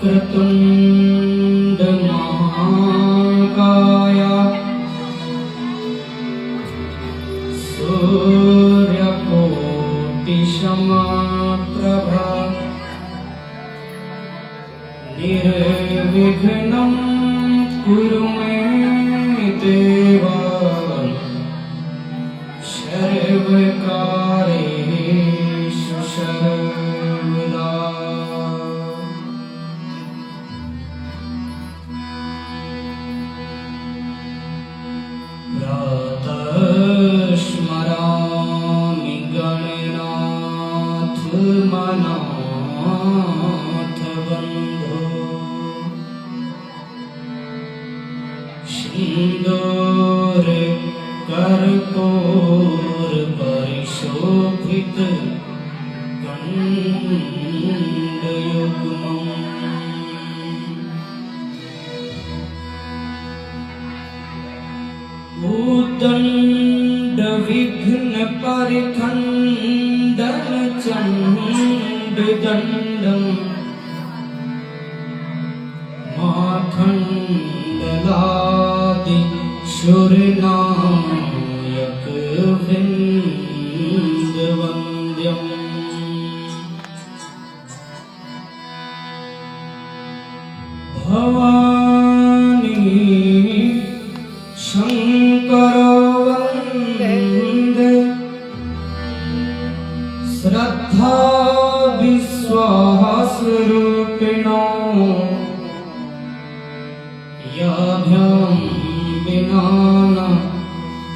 वक्रतुंड महाकाय सूर्यकोटि समप्रभा निर्विघ्नं कुरु मे देव सर्वकार्येषु सर्वदा। प्रातः स्मरामि गणनाथ मनाथ बन्धो सिन्दूर कर्पूर परिशोभित गण्डयुग्मम् उद्दण्ड विघ्न परिखण्डन चण्ड दण्डम् माखण्डलादि शूरनायक वृन्दवन्द्यम् भवानी शंकर वन्दे श्रद्धा विश्वास रूपिणो याभ्यां विना न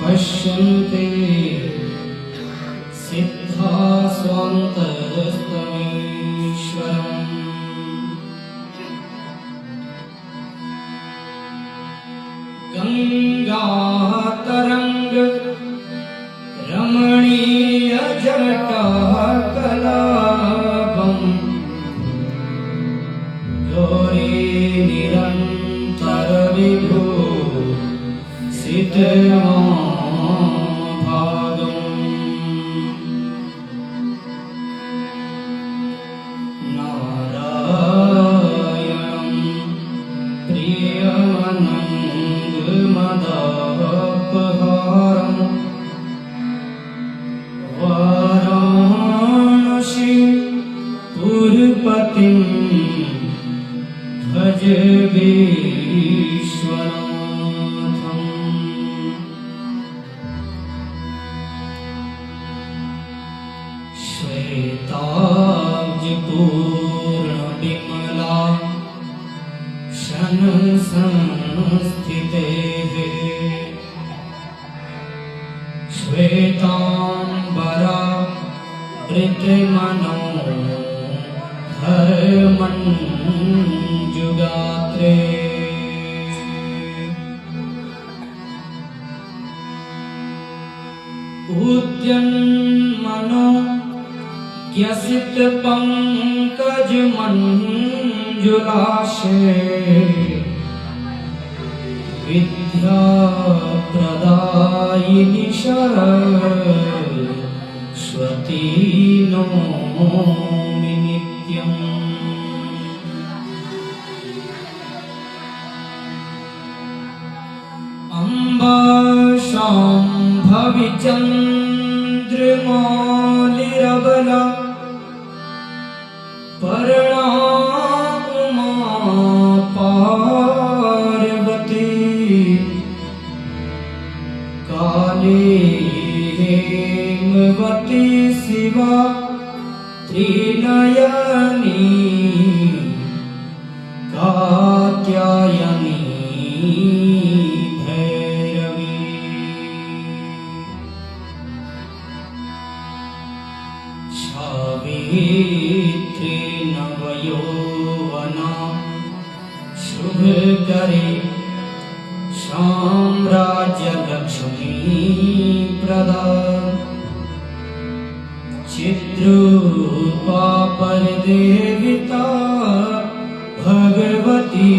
पश्यन्ते सिद्धा स्वान्तस्तमीश्वरम्। गंगा तरंग रमणीय जटा कलापम् गौरी निरंतर विभो सिद्धमाभागम्। नारायणं प्रियमनङ्गमदापहारम् वाराणसी पुरपतिं भज विश्वनाथम्। श्वेताब्ज पूर्ण विमला शन संस्थितेः श्वेतांबरा वृत्रमनो हरमञ्जुगात्रे उद्यन्मनो यस्य लसित पंकज मंजुलाशे विद्या प्रदायिनी सरस्वती नौमि नित्यम्। अम्बा शाम्भवी चन्द्रमौलिरबला पर्णा उमा पार्वती काली हेमवती शिवा त्रिनयनी कात्यायनी सावित्री नवयौवना शुभकरी साम्राज्य लक्ष्मी प्रदा चिद्रूपा परदेविता भगवती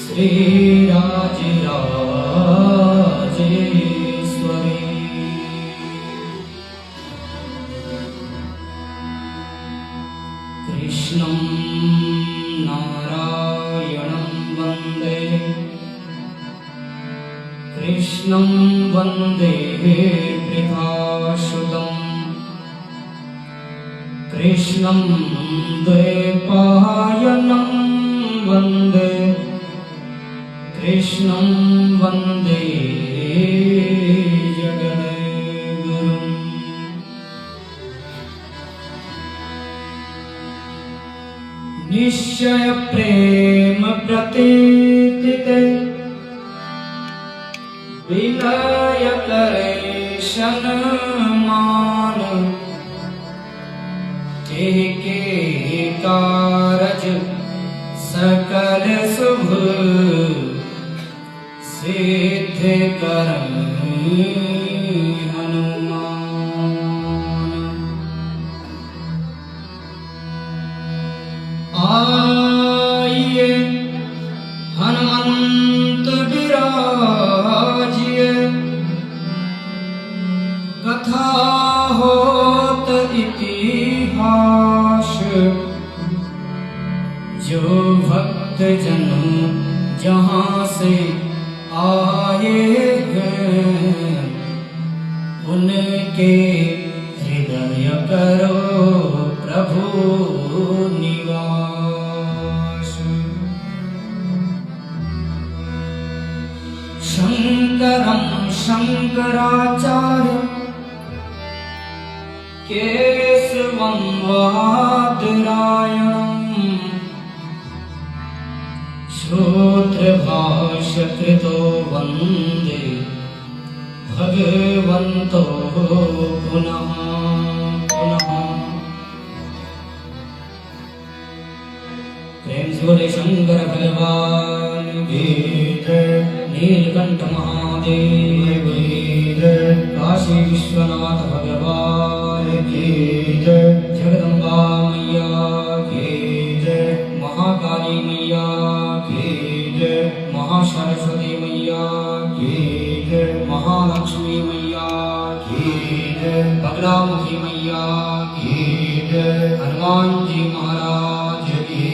श्रीराजराजेश्वरी। कृष्णं नारायणं वन्दे कृष्णं वन्दे वृथासुतं कृष्णं द्वैपायनं वन्दे कृष्णं वन्दे जगद्गुरुम्। निश्चय प्रेम प्रतीतिते विनय करे सन्मान के कारज सकल शुभ सिद्ध करहि हनुमान। आइए हनुमंत विराजिए कथा होत इतिहास जो भक्त जन जहाँ से आए हैं उनके हृदय करो प्रभु निवास। शंकरं शंकराचार्य केशवं वादरायणं सूत्रभाष्यकृतो वन्दे भगवन्तो पुनः पुनः। प्रेम से बोले शंकर भगवान की जय। नीलकंठ महादेव की जय। काशी विश्वनाथ भगवान की जय। जगदम्बा मैया की जय। महाकाली मैया की जय। महासरस्वती मैया की जय। महालक्ष्मी मैया की जय। बगलामुखी मैया की जय। हनुमान जी महाराज की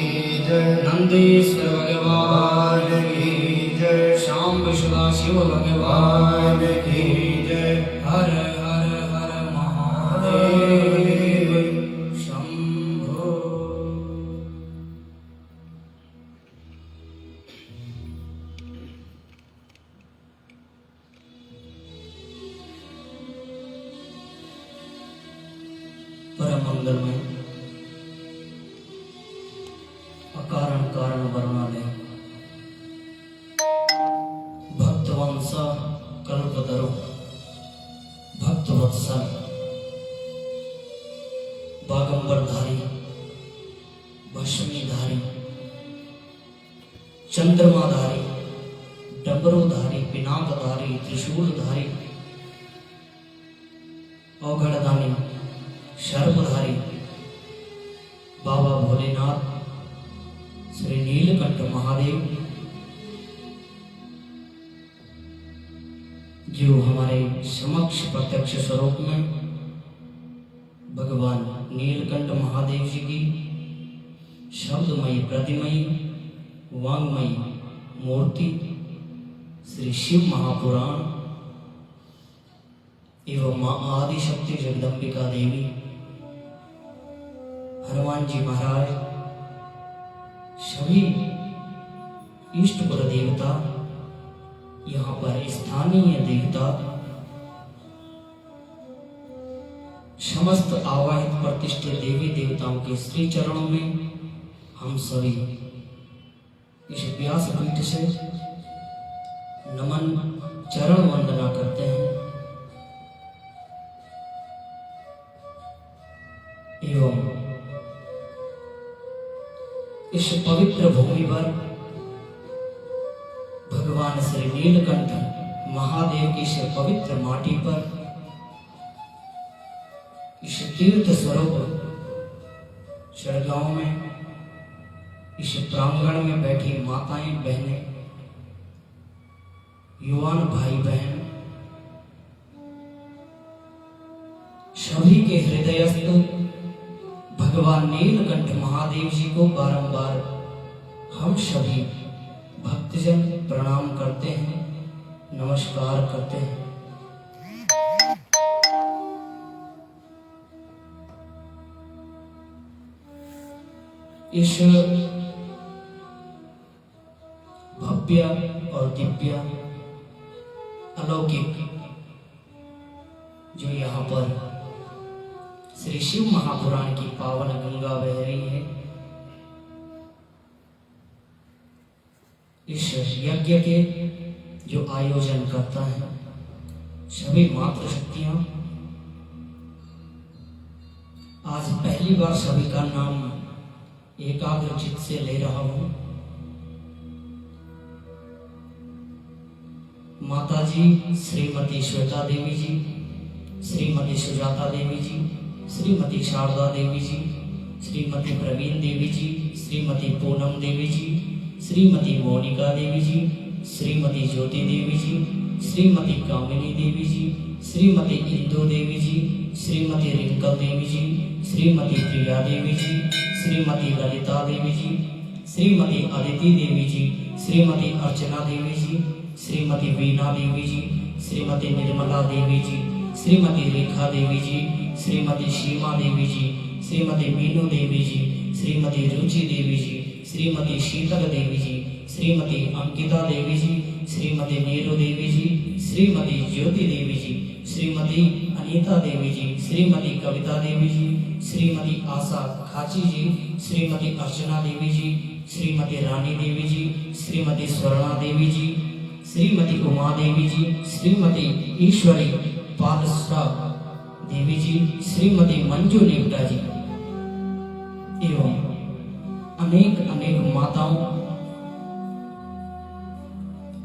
जय। नंदीश्वर भगवान की जय। शाम्ब सदा शिव भगवान की जय। हर हर हर महादेव शंभो। परम मंगलमय अकारण कारण वर्णालय भक्तवंश कल्पतरु भक्तवत्सल बागंबरधारी भस्मीधारी चंद्रमाधारी डमरूधारी पिनाकधारी त्रिशूलधारी औघड़दानी सर्प डमरूधारी बाबा भोलेनाथ श्री नीलकंठ महादेव जो हमारे समक्ष प्रत्यक्ष स्वरूप में भगवान नीलकंठ महादेव जी की शब्दमयी प्रतिमयी वांगमयी मूर्ति श्री शिव महापुराण एवं मां आदि शक्ति जगदम्बिका देवी हनुमान जी महाराज सभी इष्ट पर देवता यहाँ पर स्थानीय देवता समस्त आवाहित प्रतिष्ठित देवी देवताओं के श्री चरणों में हम सभी इस व्यासपीठ से नमन चरण वंदना करते हैं एवं इस पवित्र भूमि पर भगवान श्री नीलकंठ महादेव की इस पवित्र माटी पर इस तीर्थ स्वरूप शरगांव में इस प्रांगण में बैठी माताएं बहनें युवान भाई बहन सभी के हृदयस्थ भगवान नीलकंठ महादेव जी को बारंबार हम सभी भक्तजन प्रणाम करते हैं, नमस्कार करते हैं। इस भव्य और दिव्य अलौकिक जो यहाँ पर श्री शिव महापुराण की पावन गंगा बह रही है, इस यज्ञ के जो आयोजन करता है सभी मातृशक्तियां, आज पहली बार सभी का नाम एकाग्र चित्त से ले रहा हूं। माता जी श्रीमती श्वेता देवी जी, श्रीमती सुजाता देवी जी, श्रीमती शारदा देवी जी, श्रीमती प्रवीण देवी जी, श्रीमती पूनम देवी जी, श्रीमती मोनिका देवी जी, श्रीमती ज्योति देवी जी, श्रीमती कामिनी देवी जी, श्रीमती इंदु देवी जी, श्रीमती रिंकल देवी जी, श्रीमती प्रिया देवी जी, श्रीमती ललिता देवी जी, श्रीमती अदिति देवी जी, श्रीमती अर्चना देवी जी, श्रीमती वीणा देवी जी, श्रीमती निर्मला देवी जी, श्रीमती रेखा देवी जी, श्रीमती सीमा देवी जी, श्रीमती मीनू देवी जी, श्रीमती रुचि देवी जी, श्रीमती शीतल देवी जी, श्रीमती अंकिता देवी जी, श्रीमती नीरू देवी जी, श्रीमती ज्योति देवी जी, श्रीमती अनीता देवी जी, श्रीमती कविता देवी जी, श्रीमती आशा खाची जी, श्रीमती अर्चना देवी जी, श्रीमती रानी देवी जी, श्रीमती स्वर्णा देवी जी, श्रीमती उमा देवी जी, श्रीमती ईश्वरी पालसरा देवी जी, श्रीमती मंजू नेवटा जी एवं अनेक अनेक माताओं,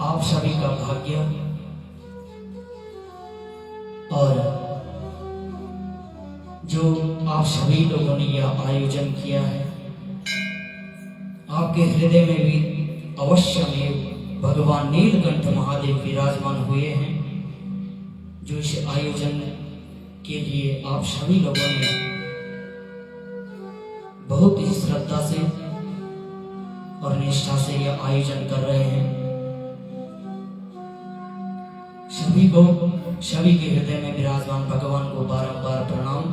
आप सभी का भाग्य और जो आप सभी लोगों ने यह आयोजन किया है, आपके हृदय में भी अवश्य में भगवान नीलकंठ महादेव विराजमान हुए हैं, जो इस आयोजन के लिए आप सभी लोगों ने बहुत ही श्रद्धा से और निष्ठा से यह आयोजन कर रहे हैं। सभी को, सभी के हृदय में विराजमान भगवान को बारंबार प्रणाम।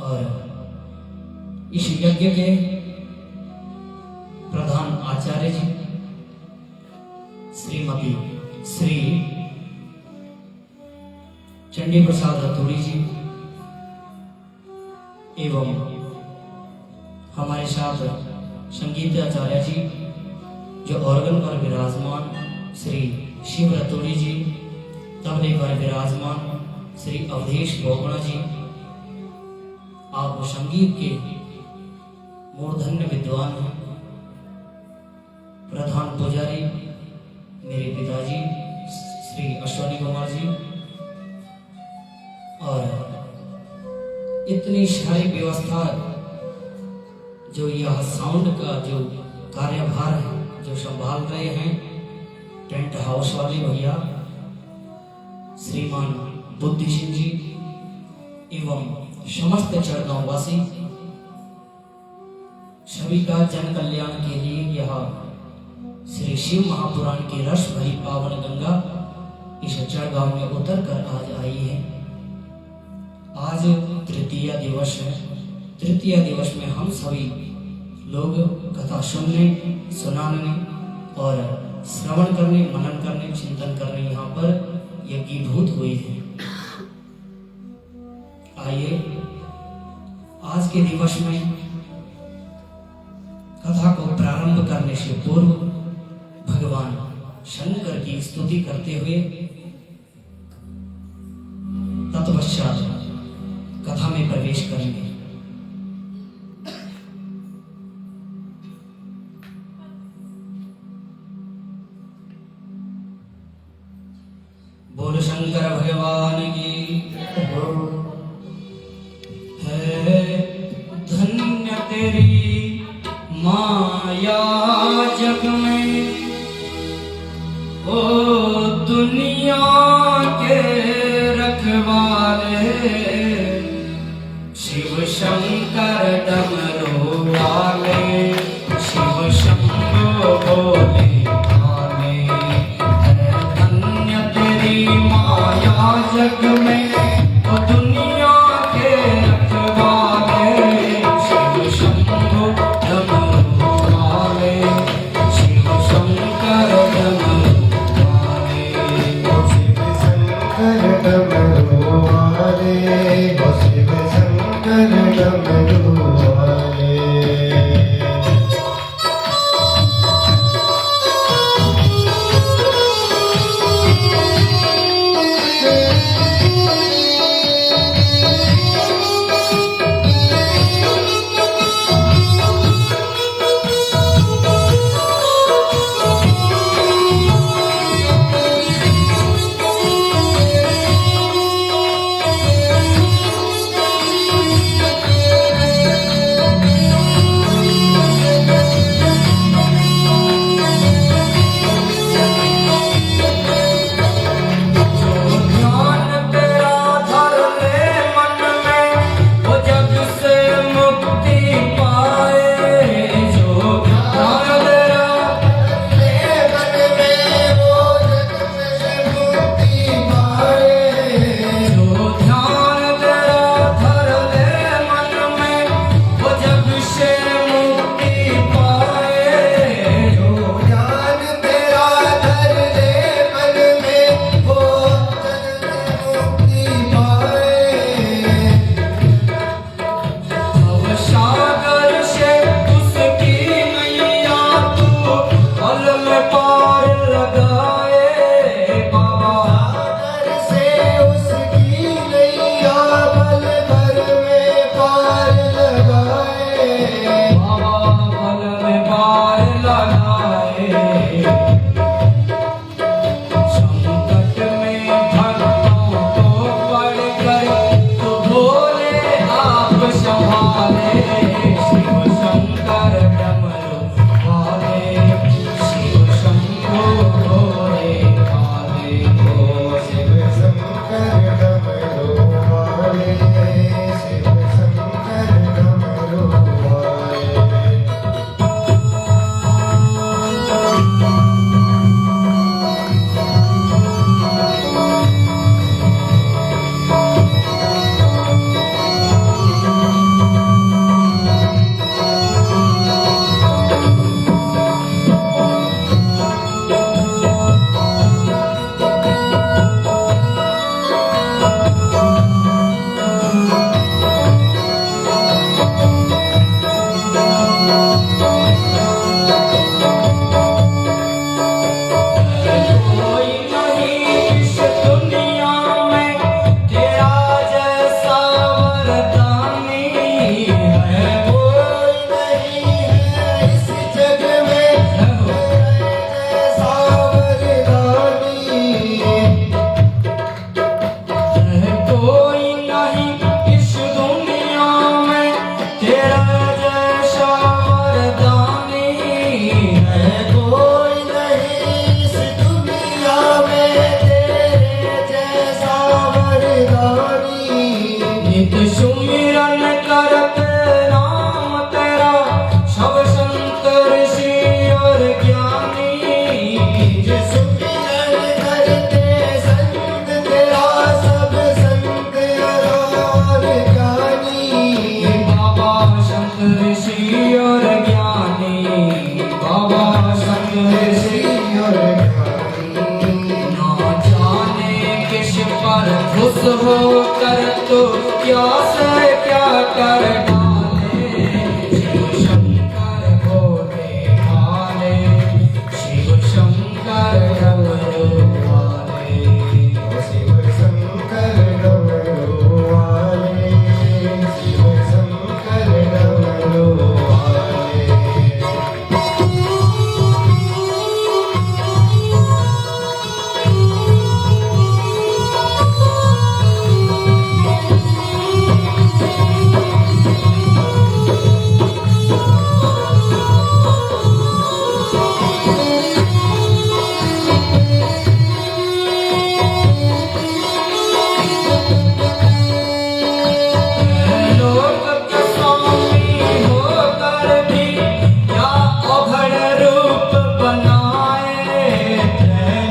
और इस यज्ञ के प्रधान आचार्य जी श्रीमती श्री चंडी प्रसाद रतूड़ी जी एवं हमारे साथ संगीत आचार्य जी जो ऑर्गन पर विराजमान श्री शिव रतूड़ी जी, तबले पर विराजमान श्री अवधेश बोगड़ा जी, आप संगीत के मूर्धन्य विद्वान हैं। प्रधान पुजारी मेरे पिताजी श्री अश्वनी कुमार जी, और इतनी सारी व्यवस्था जो यह साउंड का जो कार्यभार है जो संभाल रहे हैं टेंट हाउस वाले भैया श्रीमान बुद्धि सिंह जी एवं समस्त चरगांव वासी सभी का जन कल्याण के लिए यह श्री शिव महापुराण की रस भरी पावन गंगा इस चरगांव में उतर कर आज आई है। आज तृतीय दिवस है। तृतीय दिवस में हम सभी लोग कथा सुनने सुनाने और श्रवण करने मनन करने चिंतन करने यहाँ पर यज्ञीभूत हुए हैं। आइए आज के दिवस में कथा को प्रारंभ करने से पूर्व भगवान शंकर की स्तुति करते हुए तत्पश्चात कथा में प्रवेश करेंगे। बोल शंकर भगवान की है। धन्य तेरी माया जग में ओ दुनिया के रखवाले शिव शंकर डमरू वाले शिव शंभो भोले भाले। धन्य तेरी माया जग में ओ दुनिया के रखवाले शिव शंभो डमरू वाले शिव शंकर डमरू वाले शिव शंकर डमरू वाले शिव शंकर डमरू वाले। खुश होकर तो क्या से क्या कर डाले, शिव शंकर भोले भाले, शिव शंकर डमरू वाले, शिव शंकर डमरू वाले, शिव शंकर डमरू वाले। लोक के स्वामी होकर भी क्या अभड़ रूप बनाए,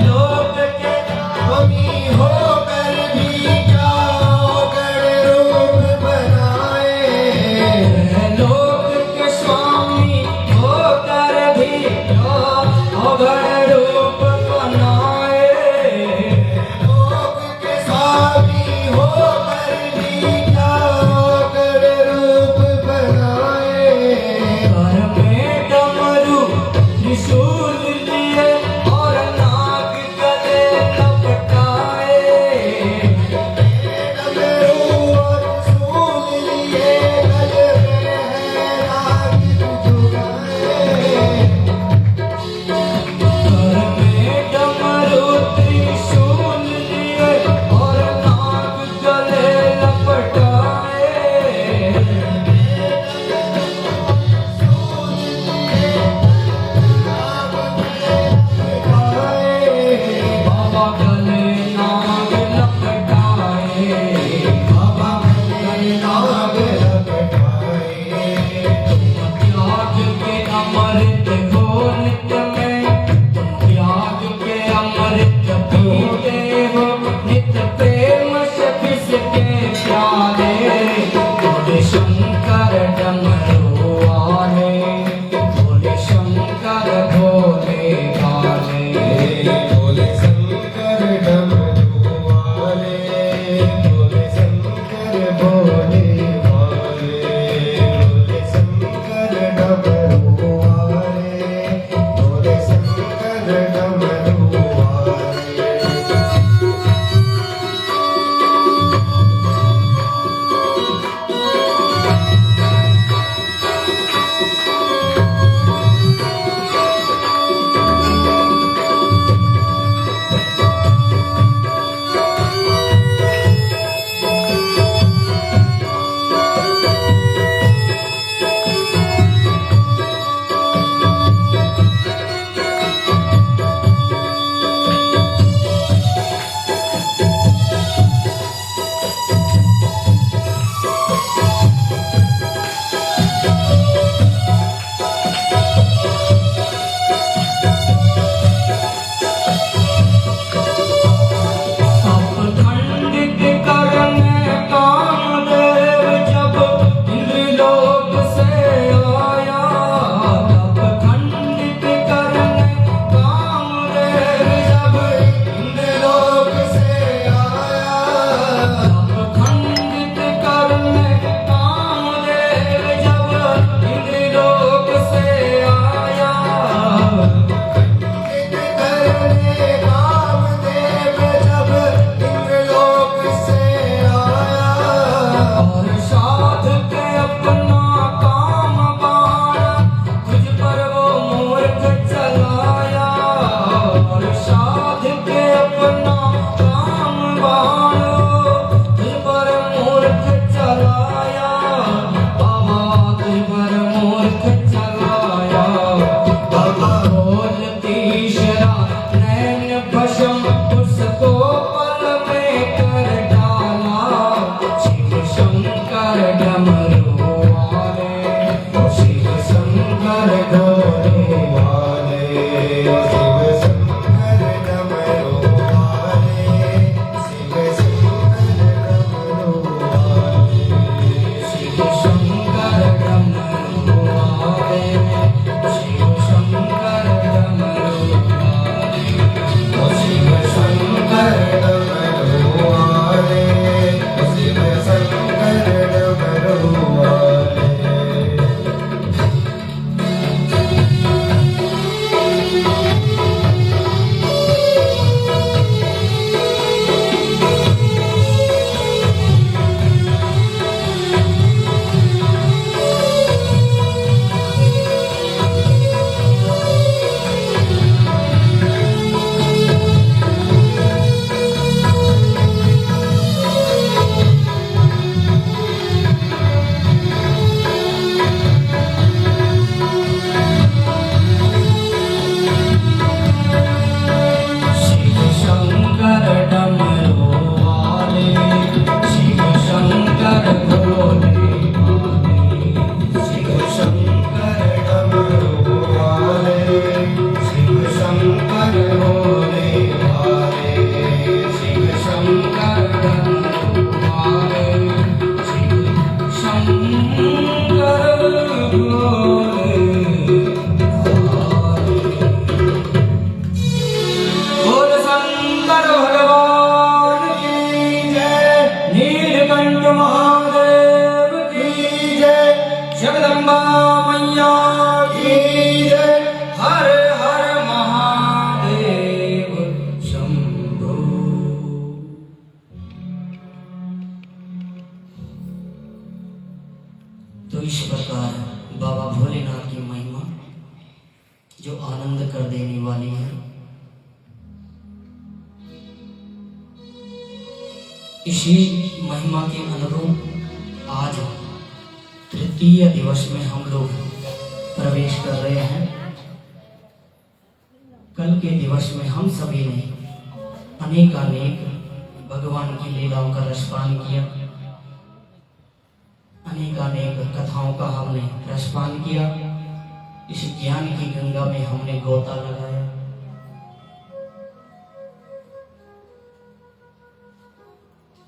लोक के स्वामी होकर भी क्या अवगढ़ रूप बनाए, लोक के स्वामी होकर भी क्या अभड़ रूप बनाए, लोक के स्वामी होकर भी क्या अवगढ़ रूप बनाए। घर में डमरू त्रिशूल लिए और नाग गले लपटाए, डमरू और त्रिशूल लिए गले में है नाग झुकाए। घर में डमरू त्रिशूल लिए और नाग गले लपटाए, बाबा गले नाग लपटाए, बाबा गले नाग त्याग के अमृत हो नित्य में, तुम त्याग के अमृत पीते हो नित्य प्रेम से किसके प्यारे, भोले शंकर डमरू वाले, भोले शंकर भोले भाले, भोले शंकर डमरू वाले, भोले शंकर भोले भाले, भोले शंकर डमरू वाले, भोले शंकर डमरू वाले। सब खंडित करने कामदेव जब इंद्रलोक से आया, तब खंडित करने कामदेव जब इंद्रलोक से आया, तब खंडित करने कामदेव जब इंद्रलोक से आया, करने कामदेव जब इंद्रलोक से आया, और साध के अपना काम बाण तुझ पर वो मूर्ख चलाया, और साध के अपना काम बाण तुझ पर मूर्ख चलाया, बाबा तुझ पर मूर्ख चलाया, बाबा बोल तीसरा नैन भस्म उसको पल में कर डाला, शिव शंकर महादेव की जय, जगदम्बा मैया की जय। हर हर महादेव शंभो। तो इस प्रकार बाबा भोलेनाथ की महिमा जो आनंद कर देने वाली है, इसी महिमा के अनुरूप आज तृतीय दिवस में हम लोग प्रवेश कर रहे हैं। कल के दिवस में हम सभी ने अनेकानेक भगवान की लीलाओं का रसपान किया, अनेकानेक कथाओं का हमने रसपान किया। इस ज्ञान की गंगा में हमने गोता लगाया।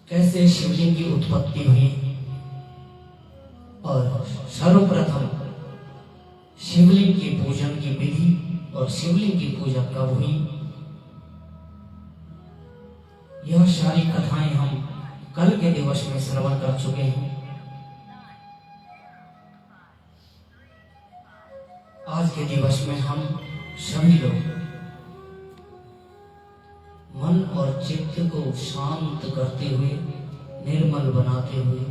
कैसे शिवलिंग की उत्पत्ति हुई और सर्वप्रथम शिवलिंग के पूजन की विधि और शिवलिंग की पूजा कब हुई, यह सारी कथाएं हम कल के दिवस में श्रवण कर चुके हैं। आज के दिवस में हम सभी लोग मन और चित्त को शांत करते हुए, निर्मल बनाते हुए,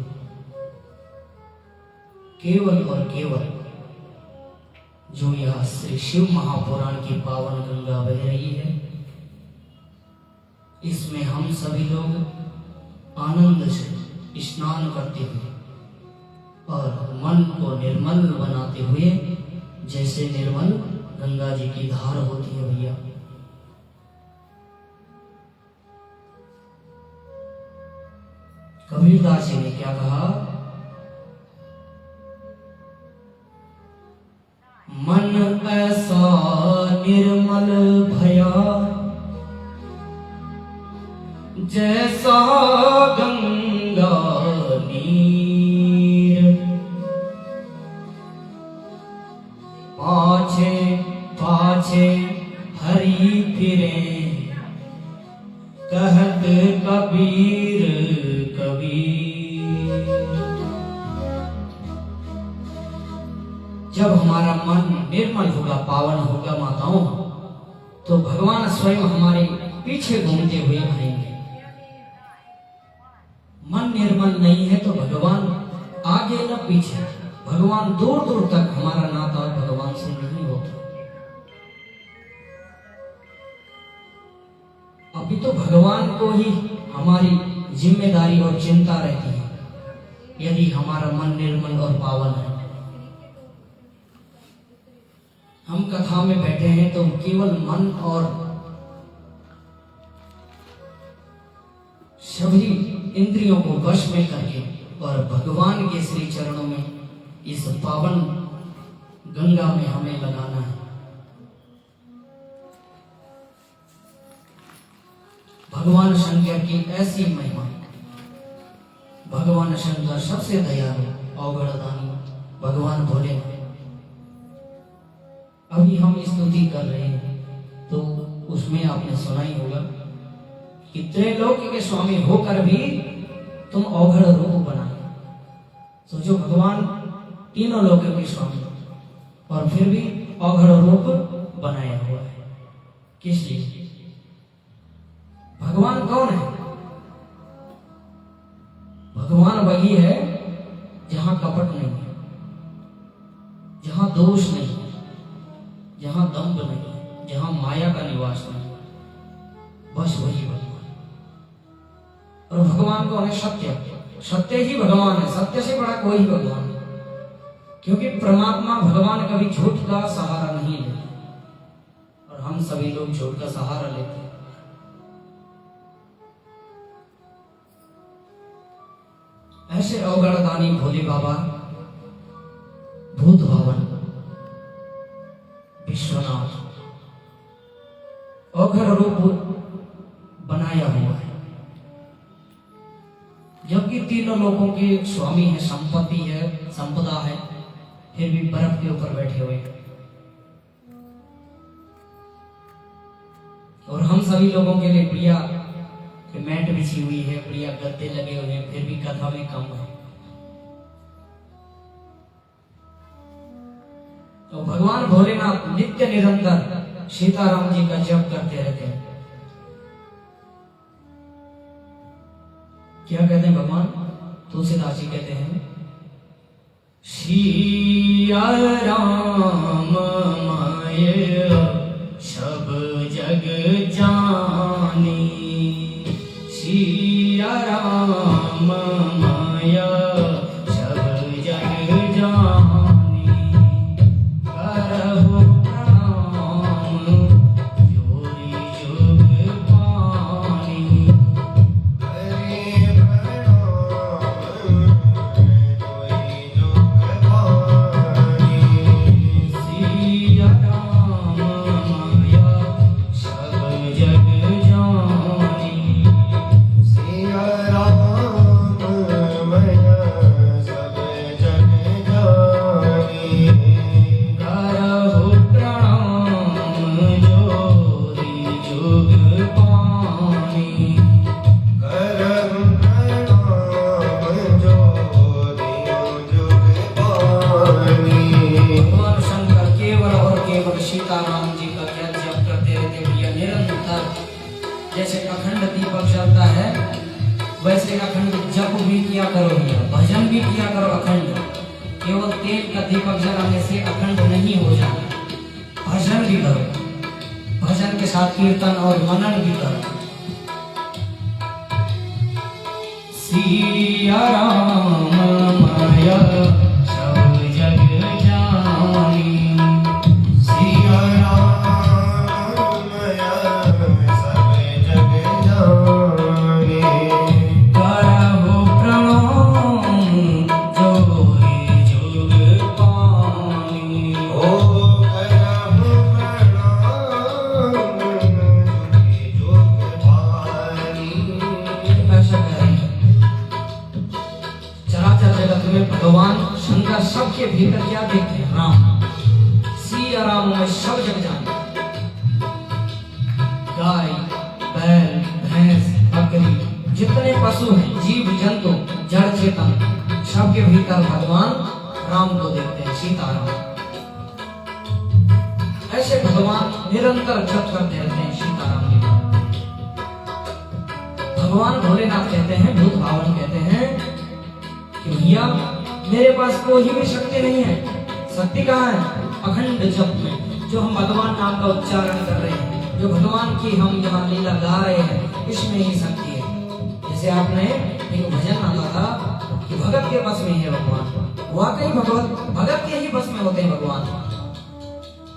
केवल और केवल जो यह श्री शिव महापुराण की पावन गंगा बह रही है, इसमें हम सभी लोग आनंद से स्नान करते हुए और मन को निर्मल बनाते हुए, जैसे निर्मल गंगा जी की धार होती है भैया, कबीरदास जी ने क्या कहा, मन ऐसा निर्मल भया जैसा गंगा नीर, पाछे पाछे हरि फिरे कहत कबीर कबीर। जब हमारा मन निर्मल होगा, पावन होगा माताओं, तो भगवान स्वयं हमारे पीछे घूमते हुए आएंगे। मन निर्मल नहीं है तो भगवान आगे न पीछे, भगवान दूर दूर तक, हमारा नाता भगवान से नहीं होता। अभी तो भगवान को ही हमारी जिम्मेदारी और चिंता रहती है। यदि हमारा मन निर्मल और पावन है, हम कथा में बैठे हैं तो केवल मन और सभी इंद्रियों को वश में करके और भगवान के श्री चरणों में, इस पावन गंगा में हमें लगाना है। भगवान शंकर की ऐसी महिमा। भगवान शंकर सबसे दयालु, अवगढ़दानी भगवान भोले। अभी हम स्तुति कर रहे हैं तो उसमें आपने सुना ही होगा कि त्रैलोक के स्वामी होकर भी तुम अवघड़ रूप बनाए। सोचो, भगवान तीनों लोकों के स्वामी और फिर भी अवघड़ रूप बनाया हुआ है। किस लिए? भगवान कौन है? भगवान वही है जहां कपट नहीं है, जहां दोष नहीं है, जहां दंभ नहीं है, जहां माया का निवास नहीं है, बस वही भगवान। और भगवान कौन है? सत्य। सत्य ही भगवान है, सत्य से बड़ा कोई भगवान नहीं। क्योंकि परमात्मा भगवान कभी झूठ का सहारा नहीं लेते और हम सभी लोग झूठ का सहारा लेते हैं। ऐसे अवगढ़दानी भोले बाबा, भूत भवन विश्वनाथ अवघड़ रूप बनाया हुआ है, जबकि तीनों लोगों के स्वामी है, संपत्ति है, संपदा है, फिर भी बर्फ के ऊपर बैठे हुए। और हम सभी लोगों के लिए प्रिया कि मैट बिछी हुई है, बढ़िया गद्दे लगे हुए हैं, फिर भी कथा में कम है। तो भगवान भोलेनाथ नित्य निरंतर सीताराम जी का जप करते रहते हैं। क्या कहते हैं भगवान? तुलसीदास जी कहते हैं, सिया राम माय सब जग जानी, सिया राम माया सब जग जानी, करहु प्रणाम जोरी जुग पानी। सीताराम जी का क्या जप करते रहते भैया निरंतर। जैसे अखंड दीपक जलता है वैसे अखंड जप भी किया करो भैया, भजन भी किया करो अखंड। केवल तेल का दीपक जलाने से अखंड नहीं हो जाता, भजन भी करो, भजन के साथ कीर्तन और मनन भी करो। सिया राम माया सब जग जानी, भगवान शंकर सबके भीतर क्या देखते हैं? राम। सिया राम में सब जग जाने। गाय, बैल, भैंस, बकरी, जितने पशु हैं, जीव जंतु, जड़ चेतन, सबके भीतर भगवान राम को देखते हैं, सीताराम। ऐसे भगवान निरंतर जप करते रहते हैं सीताराम जी का। भगवान भोलेनाथ कहते हैं, भूत भावन कहते हैं कि भैया मेरे पास कोई भी शक्ति नहीं है। शक्ति कहाँ है? अखंड जप में, जो हम भगवान नाम का उच्चारण कर रहे हैं, जो भगवान की हम यहाँ लीला गा रहे हैं, इसमें ही शक्ति है। जैसे आपने एक भजन आता था कि भगत के बस में है भगवान। वाकई भगत के ही बस में होते हैं भगवान।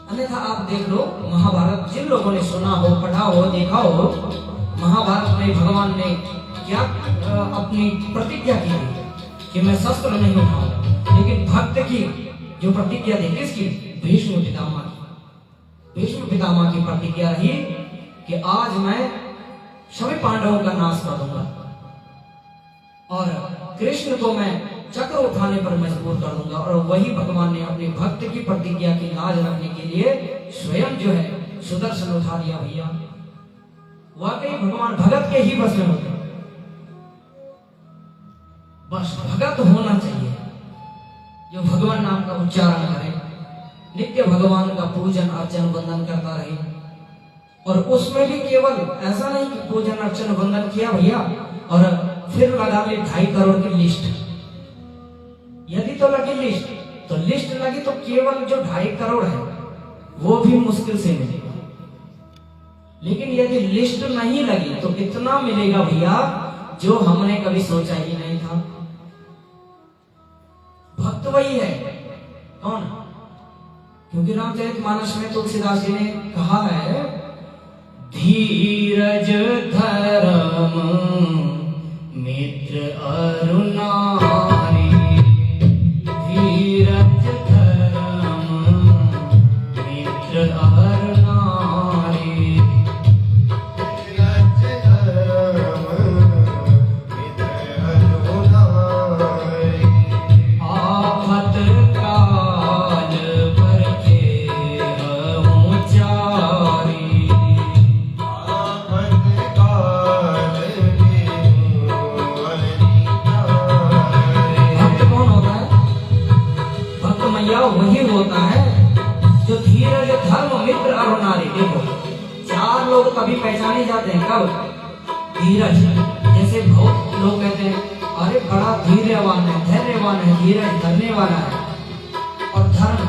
अन्यथा आप देख लो महाभारत, जिन लोगों ने सुना हो, पढ़ा हो, देखा हो, महाभारत में भगवान ने क्या अपनी प्रतिज्ञा की थी कि मैं शस्त्र नहीं उठाऊंगा। लेकिन भक्त की जो प्रतिज्ञा थी किसकी? भीष्म पितामह की। भीष्म पितामह की प्रतिज्ञा रही कि आज मैं सभी पांडवों का नाश कर दूंगा और कृष्ण को मैं चक्र उठाने पर मजबूर कर दूंगा। और वही भगवान ने अपने भक्त की प्रतिज्ञा की लाज रखने के लिए स्वयं जो है सुदर्शन उठा दिया भैया। वाकई भगवान भगत के ही बस में होते हैं। बस भगत होना चाहिए जो भगवान नाम का उच्चारण करे, नित्य भगवान का पूजन अर्चन वंदन करता रहे। और उसमें भी केवल ऐसा नहीं कि पूजन अर्चन वंदन किया भैया और फिर लगा ले 2.5 करोड़ की लिस्ट। यदि तो लगी लिस्ट, तो लिस्ट लगी तो केवल जो 2.5 करोड़ है वो भी मुश्किल से मिलेगा। लेकिन यदि लिस्ट नहीं लगी तो कितना मिलेगा भैया जो हमने कभी सोचा ही नहीं था। भक्त वही है। कौन? क्योंकि रामचरितमानस में तुलसीदास जी ने कहा है, धीरज धर्म मित्र अरुणारी, धीरज धर्म मित्र अरुणारी, धीरज धर्म मित्र अरुणारी, आफत काल पर केहूँ चारी, आफत काल केहूँ कभी पहचाने जाते हैं, कब? धीरज। जैसे बहुत लोग कहते हैं अरे बड़ा धैर्यवान है, धैर्यवान है, धीरज धरने वाला है। और धर्म,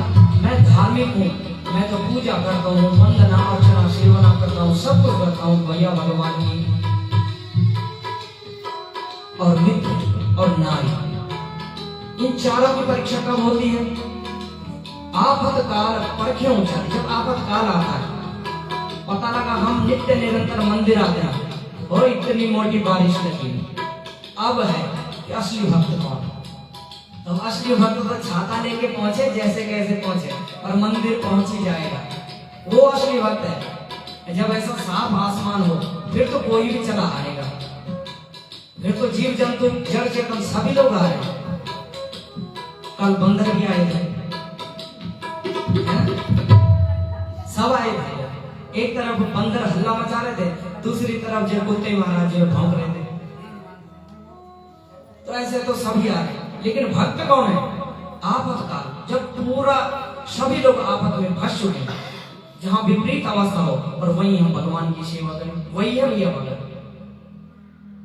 मैं धार्मिक हूँ, मैं तो पूजा करता हूँ, वंदना अर्चना सेवना करता हूँ, सब कुछ करता हूँ भैया भगवान की। और मित्र और नारी, इन चारों की परीक्षा कब होती है? आफतकाल परखे उचर, जब आफतकाल आता है। पता लगा हम नित्य निरंतर मंदिर आते हैं और इतनी मोटी बारिश लगी, अब है कि असली भक्त कौन? तो असली भक्त तो छाता लेके पहुंचे, जैसे कैसे पहुंचे, और मंदिर पहुंच ही जाएगा, वो असली भक्त है। जब ऐसा साफ आसमान हो फिर तो कोई भी चला आएगा, फिर तो जीव जंतु जड़ चेतन सभी लोग आए। कल बंदर भी आए थे, सब आए थे। एक तरफ बंदर हल्ला मचा रहे थे, दूसरी तरफ जो कुत्ते महाराज जो भौंक रहे थे। तो ऐसे तो सभी आ रहे, लेकिन भक्त कौन है? आफतकाल, जब पूरा सभी लोग आफत में फंस चुके हैं, जहां विपरीत अवस्था हो, और वहीं हम भगवान की सेवा करें, वही है भैया भगत।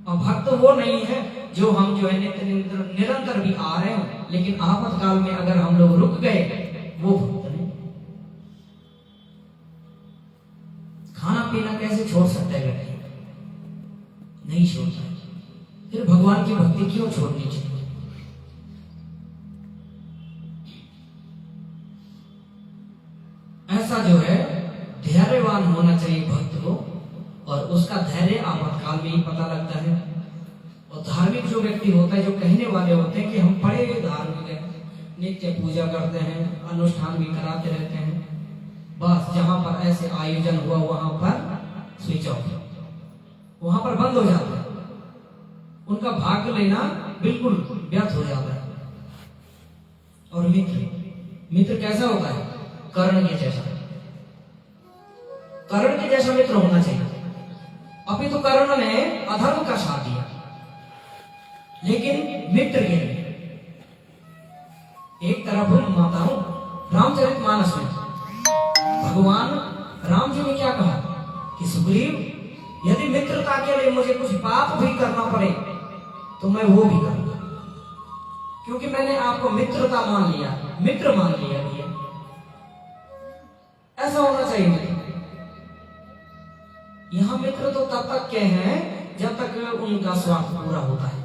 और भक्त वो नहीं है जो हम जो है नित्य निरंतर भी आ रहे हो, लेकिन आफतकाल में अगर हम लोग रुक गए, वो भक्त नहीं। खाना पीना कैसे छोड़ सकता है व्यक्ति? नहीं छोड़ता है। फिर भगवान की भक्ति क्यों छोड़नी चाहिए? ऐसा जो है धैर्यवान होना चाहिए भक्त को, और उसका धैर्य आपातकाल में ही पता लगता है। और धार्मिक जो व्यक्ति होता है, जो कहने वाले होते हैं कि हम बड़े धार्मिक हैं, नित्य पूजा करते हैं, अनुष्ठान भी कराते रहते हैं, बस जहां पर ऐसे आयोजन हुआ वहां पर स्विच ऑफ, वहां पर बंद हो जाता है, उनका भाग लेना बिल्कुल व्यर्थ हो जाता है। और मित्र कैसा होता है? कर्ण के जैसा। कर्ण के जैसा मित्र होना चाहिए। अभी तो कर्ण ने अधर्म का साथ दिया, लेकिन मित्र के लिए एक तरफ माताओं रामचरितमानस में भगवान राम जी ने क्या कहा कि सुग्रीव, यदि मित्रता के लिए मुझे कुछ पाप भी करना पड़े तो मैं वो भी करूंगा, क्योंकि मैंने आपको मित्रता मान लिया, मित्र मान लिया भैया। ऐसा होना चाहिए। यहां मित्र तो तब तक के हैं जब तक उनका स्वार्थ पूरा होता है।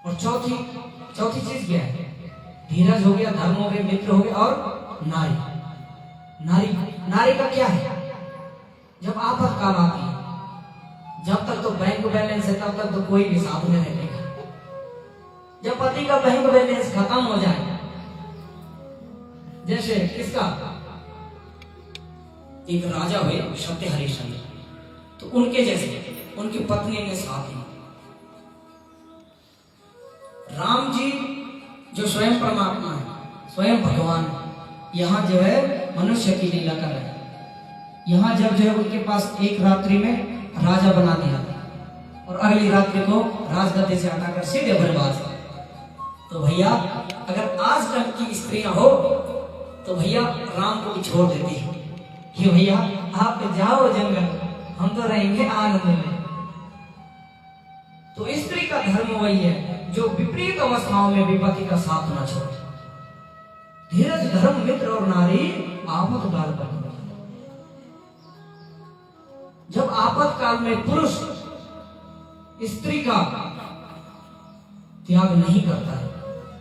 और चौथी चीज क्या है? धीरज हो गया, धर्म हो गया, मित्र हो गया, और नारी का क्या है? जब आफतकाल आती है, जब तक तो बैंक बैलेंस है तब तक तो कोई भी साथ में नहीं रहेगा। जब पति का बैंक बैलेंस खत्म हो जाए, जैसे किसका, एक राजा हुए सत्य हरिश्चंद्र, तो उनके जैसे उनकी पत्नी के साथ ही राम जी जो स्वयं परमात्मा है, स्वयं भगवान, यहाँ जो है मनुष्य की लीला कर रहे हैं। यहाँ जब जो है उनके पास एक रात्रि में राजा बना दिया और अगली रात्रि को राजगद्दी से हटाकर सीधे बर्बाद। तो भैया अगर आज तक की स्त्रियां हो तो भैया राम को भी छोड़ देती है कि भैया आप जाओ जंगल, हम तो रहेंगे आनंद में। तो स्त्री का धर्म वही है जो विपरीत अवस्थाओं में विपत्ति का साथ न छोड़े। धीरज, धर्म, मित्र और नारी आफतकाल पर। जब आफतकाल में पुरुष स्त्री का त्याग नहीं करता है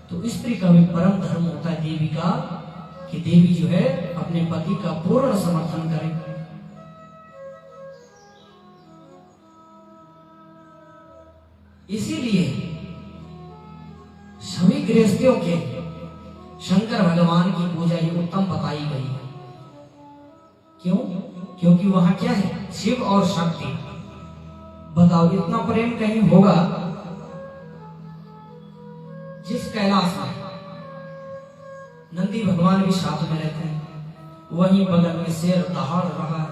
तो स्त्री का भी परम धर्म होता है देवी का, कि देवी जो है अपने पति का पूर्ण समर्थन करे। इसीलिए सभी गृहस्थियों के शंकर भगवान की पूजा ये उत्तम बताई गई है। क्यों? क्योंकि वहां क्या है? शिव और शक्ति। बताओ इतना प्रेम कहीं होगा? जिस कैलाश में नंदी भगवान भी साथ में रहते हैं, वहीं बगल में शेर दहाड़ रहा है,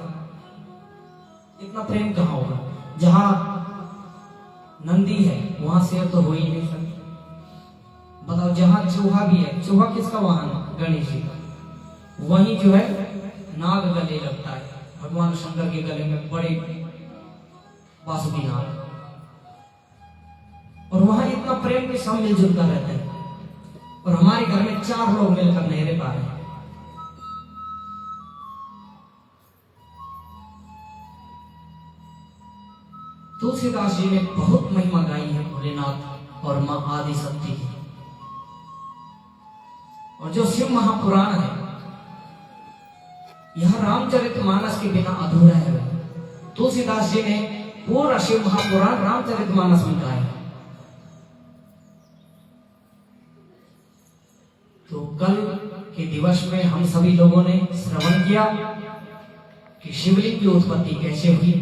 इतना प्रेम कहां होगा? जहां नंदी है वहां शेर तो हो ही नहीं सकता। बताओ जहां चूहा भी है, चूहा किसका वाहन? गणेश जी का, वहीं जो है नाग गले लगता है, भगवान शंकर के गले में बड़े बांसुरी नाग, और वहां इतना प्रेम के सब मिलजुल कर रहते हैं, और हमारे घर में 4 लोग मिलकर नहीं रह पा रहे हैं। तुलसीदास जी ने बहुत महिमा गाई है भोलेनाथ और मां आदि शक्ति की। और जो शिव महापुराण है, यह रामचरितमानस के बिना अधूरा है। तुलसीदास जी ने पूरा शिव महापुराण रामचरितमानस में गाया। तो कल के दिवस में हम सभी लोगों ने श्रवण किया कि शिवलिंग की उत्पत्ति कैसे हुई,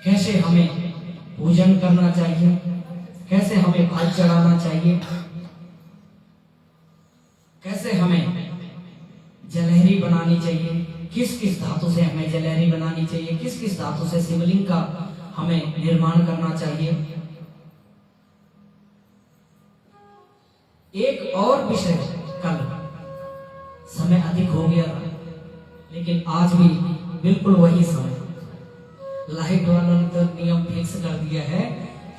कैसे हमें पूजन करना चाहिए, कैसे हमें फल चढ़ाना चाहिए, कैसे हमें जलहरी बनानी चाहिए, किस किस धातु से हमें जलहरी बनानी चाहिए, किस किस धातु से शिवलिंग का हमें निर्माण करना चाहिए। एक और विषय, कल समय अधिक हो गया था, लेकिन आज भी बिल्कुल वही समय। लाइट वालों ने तो नियम फिक्स कर दिया है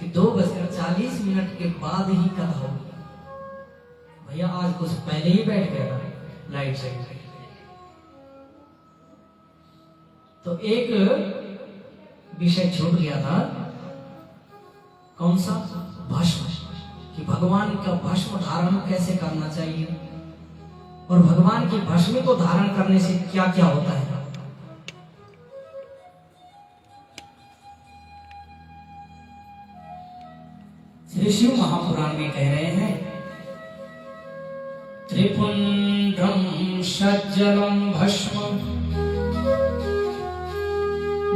कि 2:40 के बाद ही कथा होगी। भैया आज कुछ पहले ही बैठ गया था लाइट से। तो एक विषय छूट गया था, कौन सा? भस्म, कि भगवान का भस्म धारण कैसे करना चाहिए, और भगवान की भस्म को धारण करने से क्या क्या होता है। श्री शिव महापुराण में कह रहे हैं, त्रिपुंड्रम सज्जलम भस्म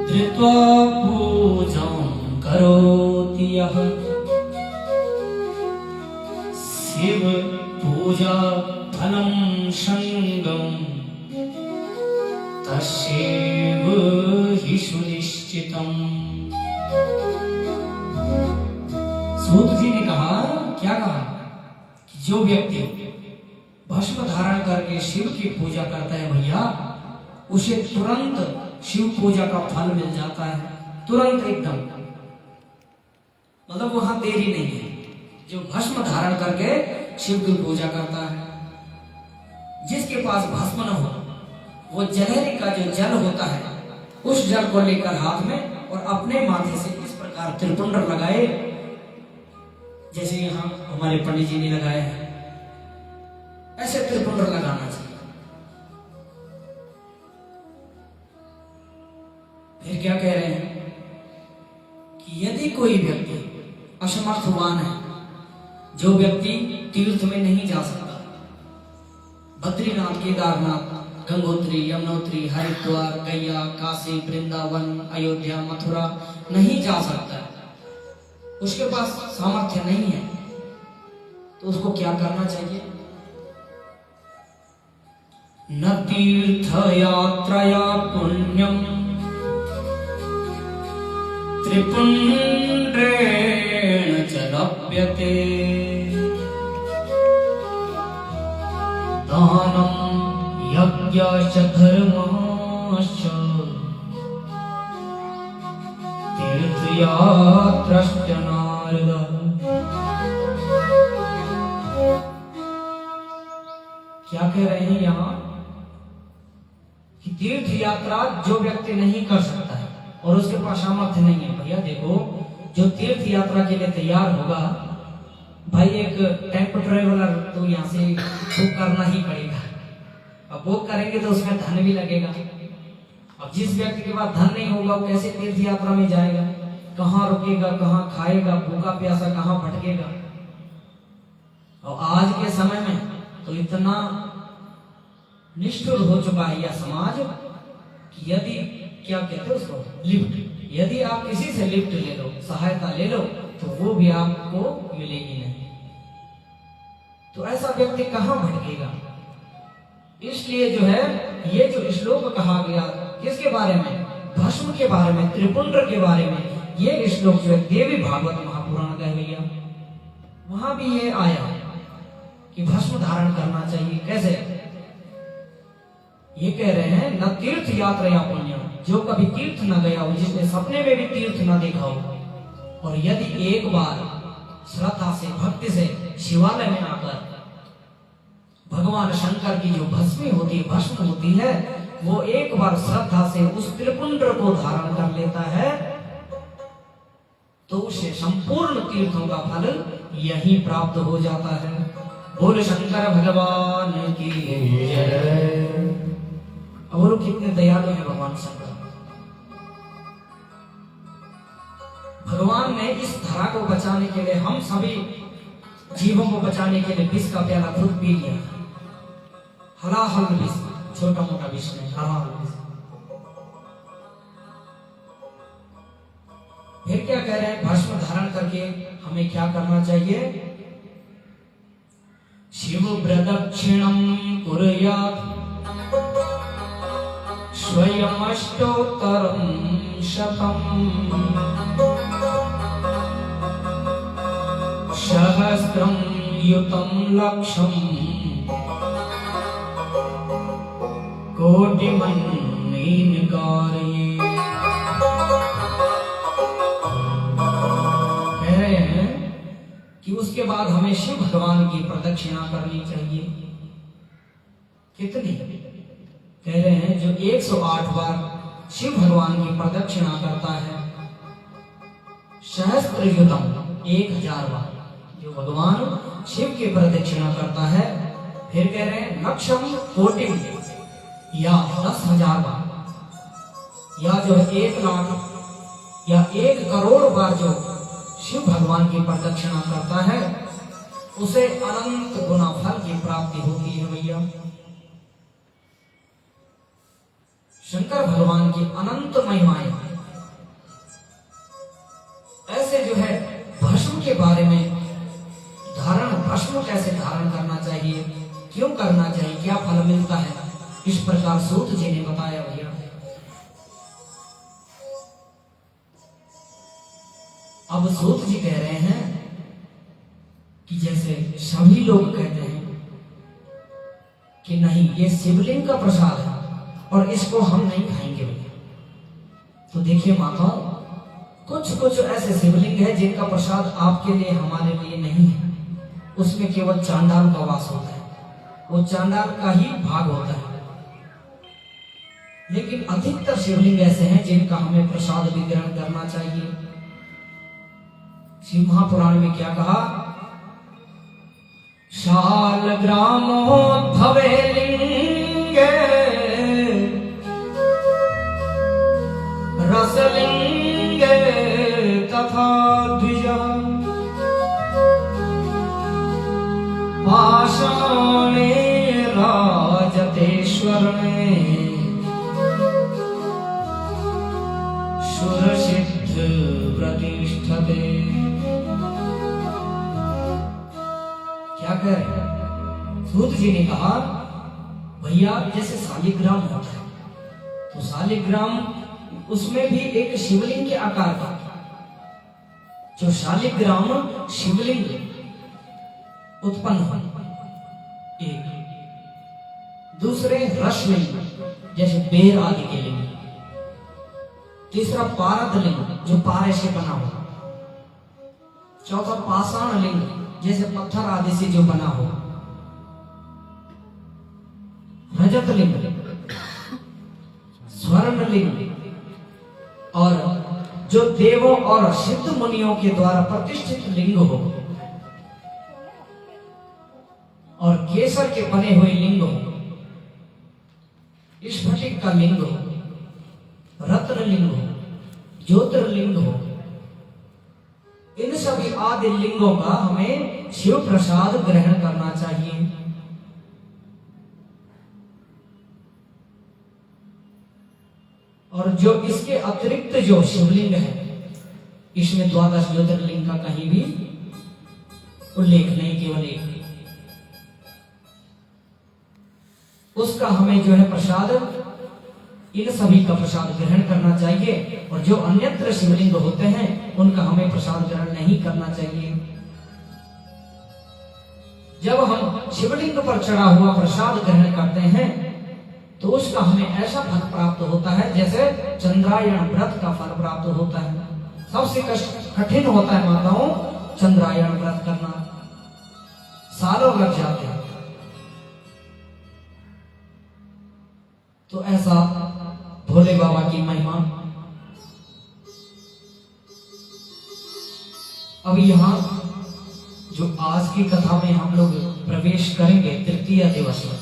धृत्वा पूजां करोति यः शिव पूजा फलं संगम तस्यैव हि सुनिश्चितम्। सूत जी ने कहा, क्या कहा? कि जो व्यक्ति भस्म धारण करके शिव की पूजा करता है भैया, उसे तुरंत शिव पूजा का फल मिल जाता है, तुरंत एकदम, मतलब वहां देरी नहीं है। जो भस्म धारण करके शिव की पूजा करता है, जिसके पास भस्म न हो, वो जलहरी का जो जल होता है, उस जल को लेकर हाथ में और अपने माथे से इस प्रकार त्रिपुंड लगाए, जैसे यहाँ हमारे पंडित जी ने लगाया है, ऐसे त्रिपुंड लगाना चाहिए। फिर क्या कह रहे हैं कि यदि कोई व्यक्ति असमर्थवान है, जो व्यक्ति तीर्थ में नहीं जा सकता, बद्रीनाथ, केदारनाथ, गंगोत्री, यमुनोत्री, हरिद्वार, गया, काशी, वृंदावन, अयोध्या, मथुरा नहीं जा सकता, उसके पास सामर्थ्य नहीं है, तो उसको क्या करना चाहिए? न तीर्थ यात्रया पुण्यम त्रिपुंड्रेण च लभ्यते दानम यज्ञश्च धर्मश्च तीर्थयात्राश्च नारद। क्या कह रहे हैं यहाँ कि तीर्थ यात्रा जो व्यक्ति नहीं कर सकता है और उसके पास सामर्थ्य नहीं है, भैया देखो, जो तीर्थ यात्रा के लिए तैयार होगा, भाई एक टेम्पो ट्रेवलर तो यहाँ से बुक करना ही पड़ेगा। अब बुक करेंगे तो उसमें धन भी लगेगा। अब जिस व्यक्ति के पास धन नहीं होगा, वो कैसे तीर्थ यात्रा में जाएगा? कहाँ रुकेगा, कहाँ खाएगा, भूखा प्यासा कहाँ भटकेगा? और आज के समय में तो इतना निष्ठुर हो चुका है यह समाज कि यदि, क्या कहते हैं उसको, लिफ्ट, यदि आप किसी से लिफ्ट ले लो, सहायता ले लो, तो वो भी आपको मिलेगी नहीं। तो ऐसा व्यक्ति कहाँ भटकेगा? इसलिए जो है, ये जो श्लोक कहा गया, किसके बारे में? भस्म के बारे में, त्रिपुंड के बारे में। ये श्लोक जो है देवी भागवत महापुराण का है भैया, वहां भी ये आया कि भस्म धारण करना चाहिए। कैसे? ये कह रहे हैं, न तीर्थ यात्रा या पुण्य जो कभी तीर्थ न गया हो, जिसने सपने में भी तीर्थ न देखा हो, और यदि एक बार श्रद्धा से भक्ति से शिवालय में आकर भगवान शंकर की जो भस्म होती है, वो एक बार श्रद्धा से उस त्रिपुंड को धारण कर लेता है, तो उसे संपूर्ण तीर्थों का फल यही प्राप्त हो जाता है। बोल शंकर भगवान की जय। और कितने दयालु है भगवान शंकर। भगवान ने इस धरा को बचाने के लिए, हम सभी जीवों को बचाने के लिए विष का प्याला खुद पी लिया। हलाहल विष, छोटा मोटा विष नहीं, हलाहल विष। फिर क्या कह रहे हैं, भस्म धारण करके हमें क्या करना चाहिए? शिव प्रदक्षिणम कुर्यात् स्वयं अष्टोत्तरं शतम् सहस्रं युतं लक्षं कोटिमन्येन कारयेत्। कह रहे हैं कि उसके बाद हमें शिव भगवान की प्रदक्षिणा करनी चाहिए। कितनी? कह रहे हैं जो 108 बार शिव भगवान की प्रदक्षिणा करता है, सहस्त्रयुतम 1000 बार जो भगवान शिव की प्रदक्षिणा करता है। फिर कह रहे हैं लक्षम कोटि या 10,000 बार, या जो 1 लाख या 1 करोड़ बार जो शिव भगवान की प्रदक्षिणा करता है, उसे अनंत गुना फल की प्राप्ति होती है। भैया शंकर भगवान की अनंत महिमाएं। ऐसे जो है भस्म के बारे में, भस्म कैसे धारण करना चाहिए, क्यों करना चाहिए, क्या फल मिलता है, इस प्रकार सूत जी ने बताया। भैया अब सूत जी कह रहे हैं कि जैसे सभी लोग कहते हैं कि नहीं ये शिवलिंग का प्रसाद है और इसको हम नहीं खाएंगे भैया, तो देखिए माताओं, कुछ ऐसे शिवलिंग है जिनका प्रसाद आपके लिए हमारे लिए नहीं है, उसमें केवल चांडाल का वास होता है, वो चांडाल का ही भाग होता है। लेकिन अधिकतर शिवलिंग ऐसे हैं जिनका हमें प्रसाद भी ग्रहण करना चाहिए। शिव महापुराण में क्या कहा? शालग्रामोद्भवे लिंगे रसलिंगे तथा द्विजा पाषाणे राजते स्वर्णे सुरसिद्ध प्रतिष्ठते। क्या कह रहे? सूत जी ने कहा भैया जैसे शालिग्राम होता है, तो शालिग्राम उसमें भी एक शिवलिंग के आकार का, जो शालिग्राम शिवलिंग उत्पन्न हो, एक दूसरे रसलिंग जैसे बेर आदि के लिंग, तीसरा पारद लिंग जो पारे से बना हो, चौथा पाषाण लिंग जैसे पत्थर आदि से जो बना हो, रजत लिंग, स्वर्ण लिंग, और जो देवों और सिद्ध मुनियों के द्वारा प्रतिष्ठित लिंग हो, और केसर के बने हुए लिंग हो, स्फटिक का लिंग हो, रत्न लिंग हो, ज्योतिर्लिंग हो, इन सभी आदि लिंगों का हमें शिव प्रसाद ग्रहण करना चाहिए। और जो इसके अतिरिक्त जो शिवलिंग है, इसमें 12 ज्योतिर्लिंग का कहीं भी उल्लेख नहीं, केवल एक, उसका हमें जो है प्रसाद, इन सभी का प्रसाद ग्रहण करना चाहिए। और जो अन्यत्र शिवलिंग होते हैं उनका हमें प्रसाद ग्रहण नहीं करना चाहिए। जब हम शिवलिंग पर चढ़ा हुआ प्रसाद ग्रहण करते हैं तो उसका हमें ऐसा फल प्राप्त होता है जैसे चंद्रायण व्रत का फल प्राप्त होता है। सबसे कठिन होता है माताओं चंद्रायण व्रत करना, सालों लग जाते हैं। तो ऐसा भोले बाबा की महिमा। अब यहाँ जो आज की कथा में हम लोग प्रवेश करेंगे तृतीय दिवस में,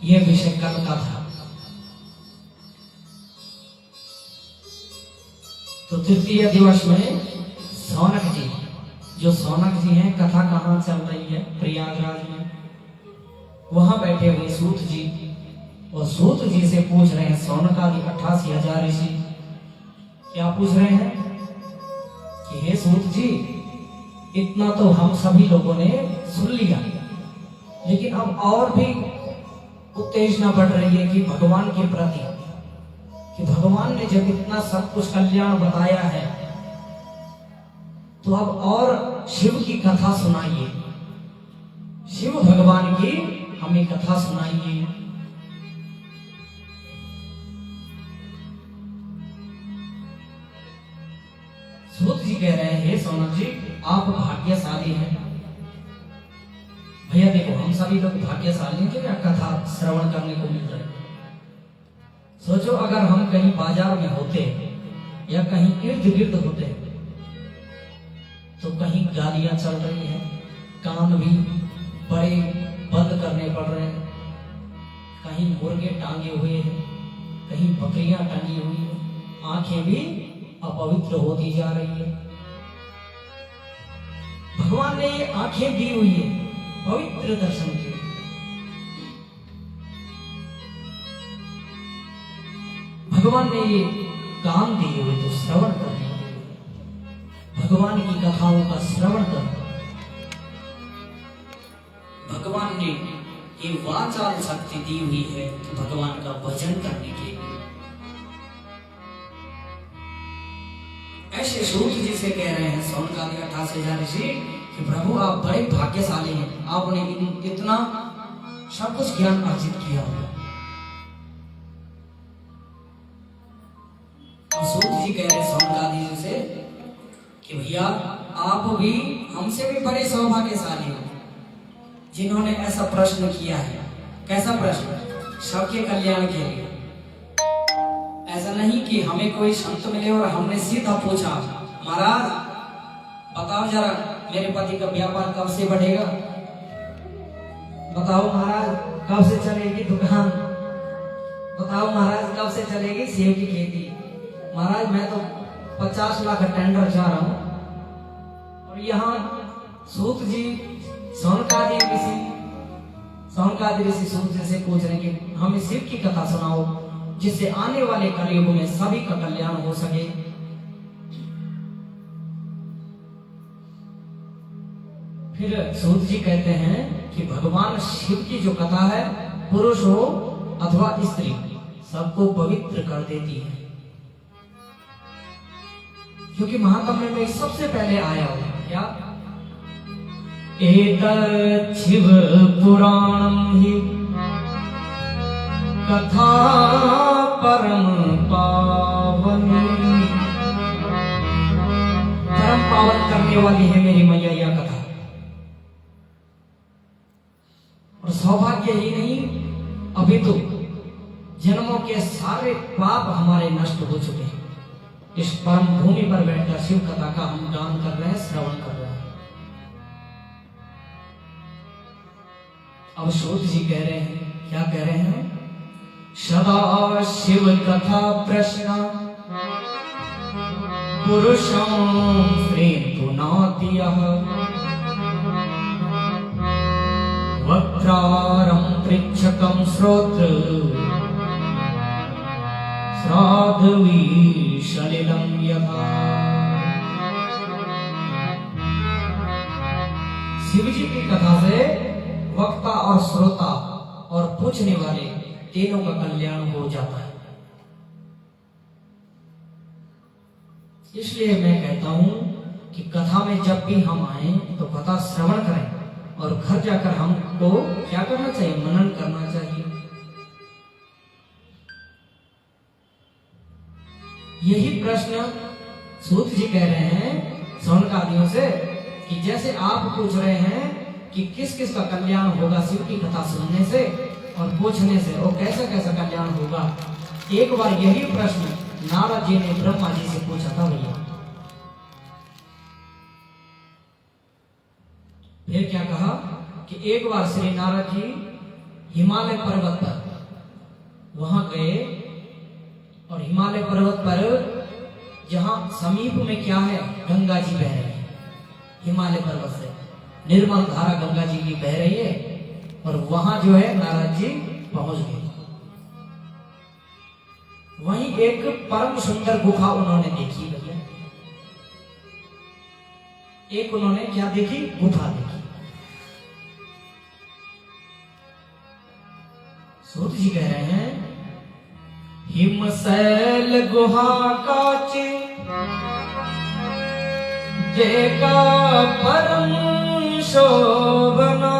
यह विषय कल का था। तो तृतीय दिवस में सौनक जी, जो सौनक जी हैं, कथा कहाँ चल रही है? प्रयागराज में। वहां बैठे हुए सूत जी, और सूत जी से पूछ रहे हैं सौनकादि 88,000 ऋषि। क्या पूछ रहे हैं कि हे सूत जी, इतना तो हम सभी लोगों ने सुन लिया, लेकिन अब और भी उत्तेजना बढ़ रही है कि भगवान के प्रति, कि भगवान ने जब इतना सब कुछ कल्याण बताया है तो अब और शिव की कथा सुनाइए, शिव भगवान की हमें कथा सुनाइए। सूत जी कह रहे हैं हे सौनक जी, आप भाग्यशाली हैं। भैया देखो, हम सभी लोग भाग्यशाली हैं जो कथा श्रवण करने को मिल रहा है। सोचो अगर हम कहीं बाजार में होते या कहीं इर्द गिर्द होते तो कहीं गालियां चल रही हैं, कान भी बड़े बंद करने पड़ रहे हैं, कहीं मुर्गे टांगे हुए हैं, कहीं बकरियां टंगी हुई हैं, आंखें भी अपवित्र होती जा रही है। भगवान ने ये आंखें दी हुई है पवित्र दर्शन के, भगवान ने ये कान दिए हुए तो श्रवण करने के लिए, भगवान की कथाओं का श्रवण कर। भगवान ने ये वाचाल शक्ति दी हुई है कि भगवान का भजन करने के लिए। ऐसे सूत जी से कह रहे हैं सौनकादि 88,000 ऋषि कि प्रभु आप बड़े भाग्यशाली हैं, आपने इतना सब कुछ ज्ञान अर्जित किया होगा। सूत जी कह रहे सौनकादि जी से कि भैया आप भी हमसे भी बड़े सौभाग्यशाली हो जिन्होंने ऐसा प्रश्न किया है। कैसा प्रश्न? सबके कल्याण के लिए। ऐसा नहीं कि हमें कोई संत मिले और हमने सीधा पूछा, महाराज बताओ जरा मेरे पति का व्यापार कब से बढ़ेगा, बताओ महाराज कब से चलेगी दुकान, बताओ महाराज कब से चलेगी सेब की खेती, महाराज मैं तो 50 लाख टेंडर जा रहा हूं। और यहाँ सूत जी सौनकादि ऋषि सूत जी से पूछ रहे कि हमें शिव की कथा सुनाओ जिससे आने वाले कलयुग में सभी का कल्याण हो सके। फिर सूत जी कहते हैं कि भगवान शिव की जो कथा है, पुरुष हो अथवा स्त्री, सबको पवित्र कर देती है, क्योंकि महाकाव्य में सबसे पहले आया हो क्या? एतत् शिव पुराणं हि कथा परम पावनी। परम पावन करने वाली है मेरी मैया यह कथा। और सौभाग्य ही नहीं, अभी तो जन्मों के सारे पाप हमारे नष्ट हो चुके हैं। इस परम भूमि पर बैठकर शिव कथा का हम गान कर रहे हैं, श्रवण कर रहे हैं। अब सूत जी कह रहे हैं, क्या कह रहे हैं? सदा शिव कथा प्रश्न पुरुषं श्रेतु नातियः वक्त्रारं पृच्छकं श्रोत्र श्राद्धवी सलिलं यथा। शिव जी की कथा से वक्ता और श्रोता और पूछने वाले तीनों का कल्याण हो जाता है। इसलिए मैं कहता हूं कि कथा में जब भी हम आए तो कथा श्रवण करें और घर जाकर हमको क्या करना चाहिए? मनन करना चाहिए। यही प्रश्न सूत जी कह रहे हैं सौनकादियों से कि जैसे आप पूछ रहे हैं कि किस किस का कल्याण होगा शिव की कथा सुनने से और पूछने से, और कैसा कैसा कल्याण होगा। एक बार यही प्रश्न नारद जी ने ब्रह्मा जी से पूछा था भैया। फिर क्या कहा कि एक बार श्री नारद जी हिमालय पर्वत पर वहां गए, और हिमालय पर्वत पर जहां समीप में क्या है, गंगा जी बह रही है। हिमालय पर्वत से निर्मल धारा गंगा जी की बह रही है, और वहां जो है नारद जी पहुंच गए। वहीं एक परम सुंदर गुफा उन्होंने देखी भैया। एक उन्होंने क्या देखी, गुफा देखी। सूत जी कह रहे हैं हिमशैल गुहा काचे जेका परम शोभना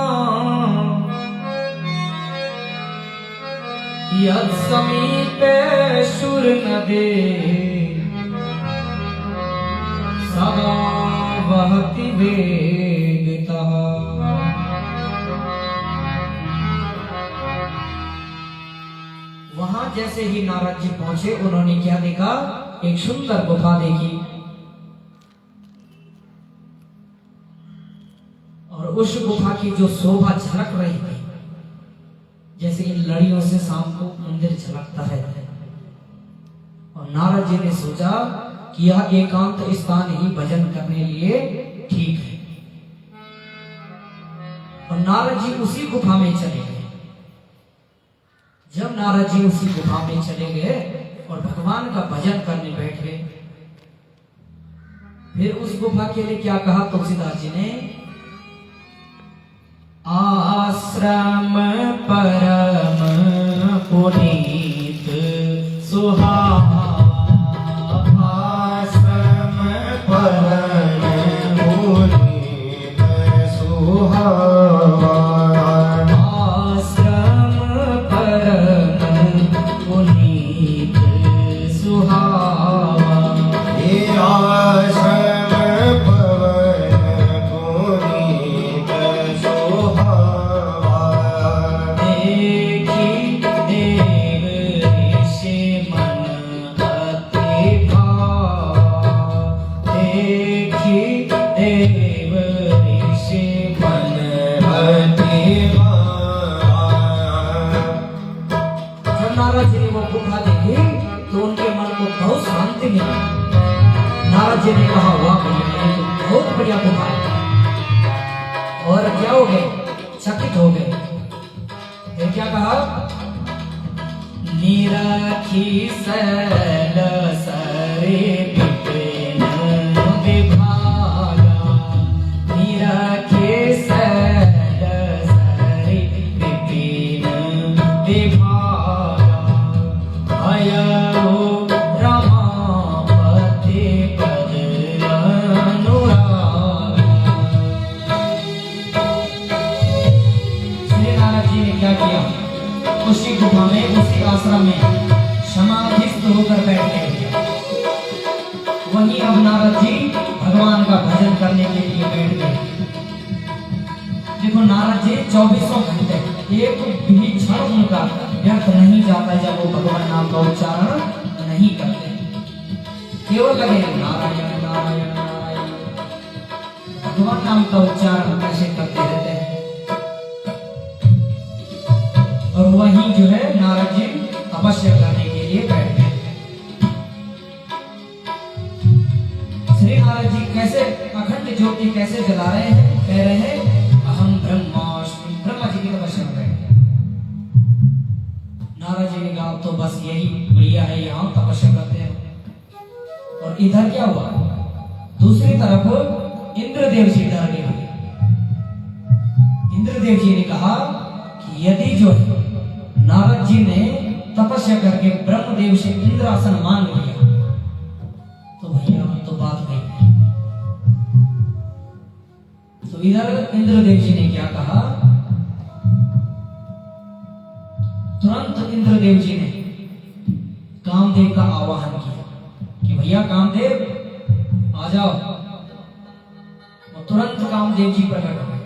यद समीपे सुर नदे सदा वहति वेगता। वहां जैसे ही नारद जी पहुंचे उन्होंने क्या देखा, एक सुंदर गुफा देखी, और उस गुफा की जो शोभा झलक रही थी जैसे इन लड़ियों से शाम को मंदिर झलकता है। और नारद जी ने सोचा कि यह एकांत स्थान ही भजन करने लिए ठीक है, और नारद जी उसी गुफा में चले गए। जब नारद जी उसी गुफा में चले गए और भगवान का भजन करने बैठ गए, फिर उस गुफा के लिए क्या कहा तुलसीदास जी ने, आश्रम परम पुनीत सुहावा। आश्रम परम पुनीत सुहावा। आश्रम परम पुनीत सुहावा। हे आश्रम पवन पुनीत सुहावा। देखी देव ऋषि मन अति भावा। देखी देव ऋषि मन अति भावा। जब नारद जी ने वो गुफा देखी तो उनके मन को बहुत शांति मिली। नारद जी ने कहा, वाह भैया, ये तो बहुत बढ़िया गुफा है। और क्या हो गए, चकित हो गए। फिर क्या कहा, निराखी सैल सरे विपिन विभागा। निराखी सैल सरे विपिन विभागा। अयो रमापति पद अनुरागा। श्री नारद जी ने क्या किया, उसी गुफा में, उसी आश्रम में समाधिस्थ होकर बैठ गए। वहीं अब नारद जी भगवान का भजन करने के लिए बैठ गए। देखो नारद जी 24 घंटे एक भी क्षण उनका व्यर्थ नहीं जाता जब वो भगवान नाम का उच्चारण नहीं करते, केवल लगे नारायण नारायण नारायण, भगवान नाम का उच्चारण कैसे करते रहते हैं। और वहीं जो है नारद जी तपस्या करने के लिए बैठ गए। श्री नारद जी कैसे अखंड ज्योति कैसे जला रहे हैं, कह रहे हैं अहम ब्रह्मास्मि। ब्रह्मा जी की तपस्या में बैठ गए। नारद जी ने कहा तो बस यही बढ़िया है, यहाँ तपस्या करते हैं। और इधर क्या हुआ, दूसरी तरफ इंद्रदेव जी डर गए। इंद्रदेव जी ने कहा कि यदि जो है नारद जी ने तपस्या करके ब्रह्मदेव से इंद्रासन मांग लिया तो भैया तो बात गई। तो इधर इंद्रदेव जी ने क्या कहा, तुरंत इंद्रदेव जी ने कामदेव का आवाहन किया भैया कामदेव आ जाओ। और तुरंत कामदेव जी प्रकट हो गए।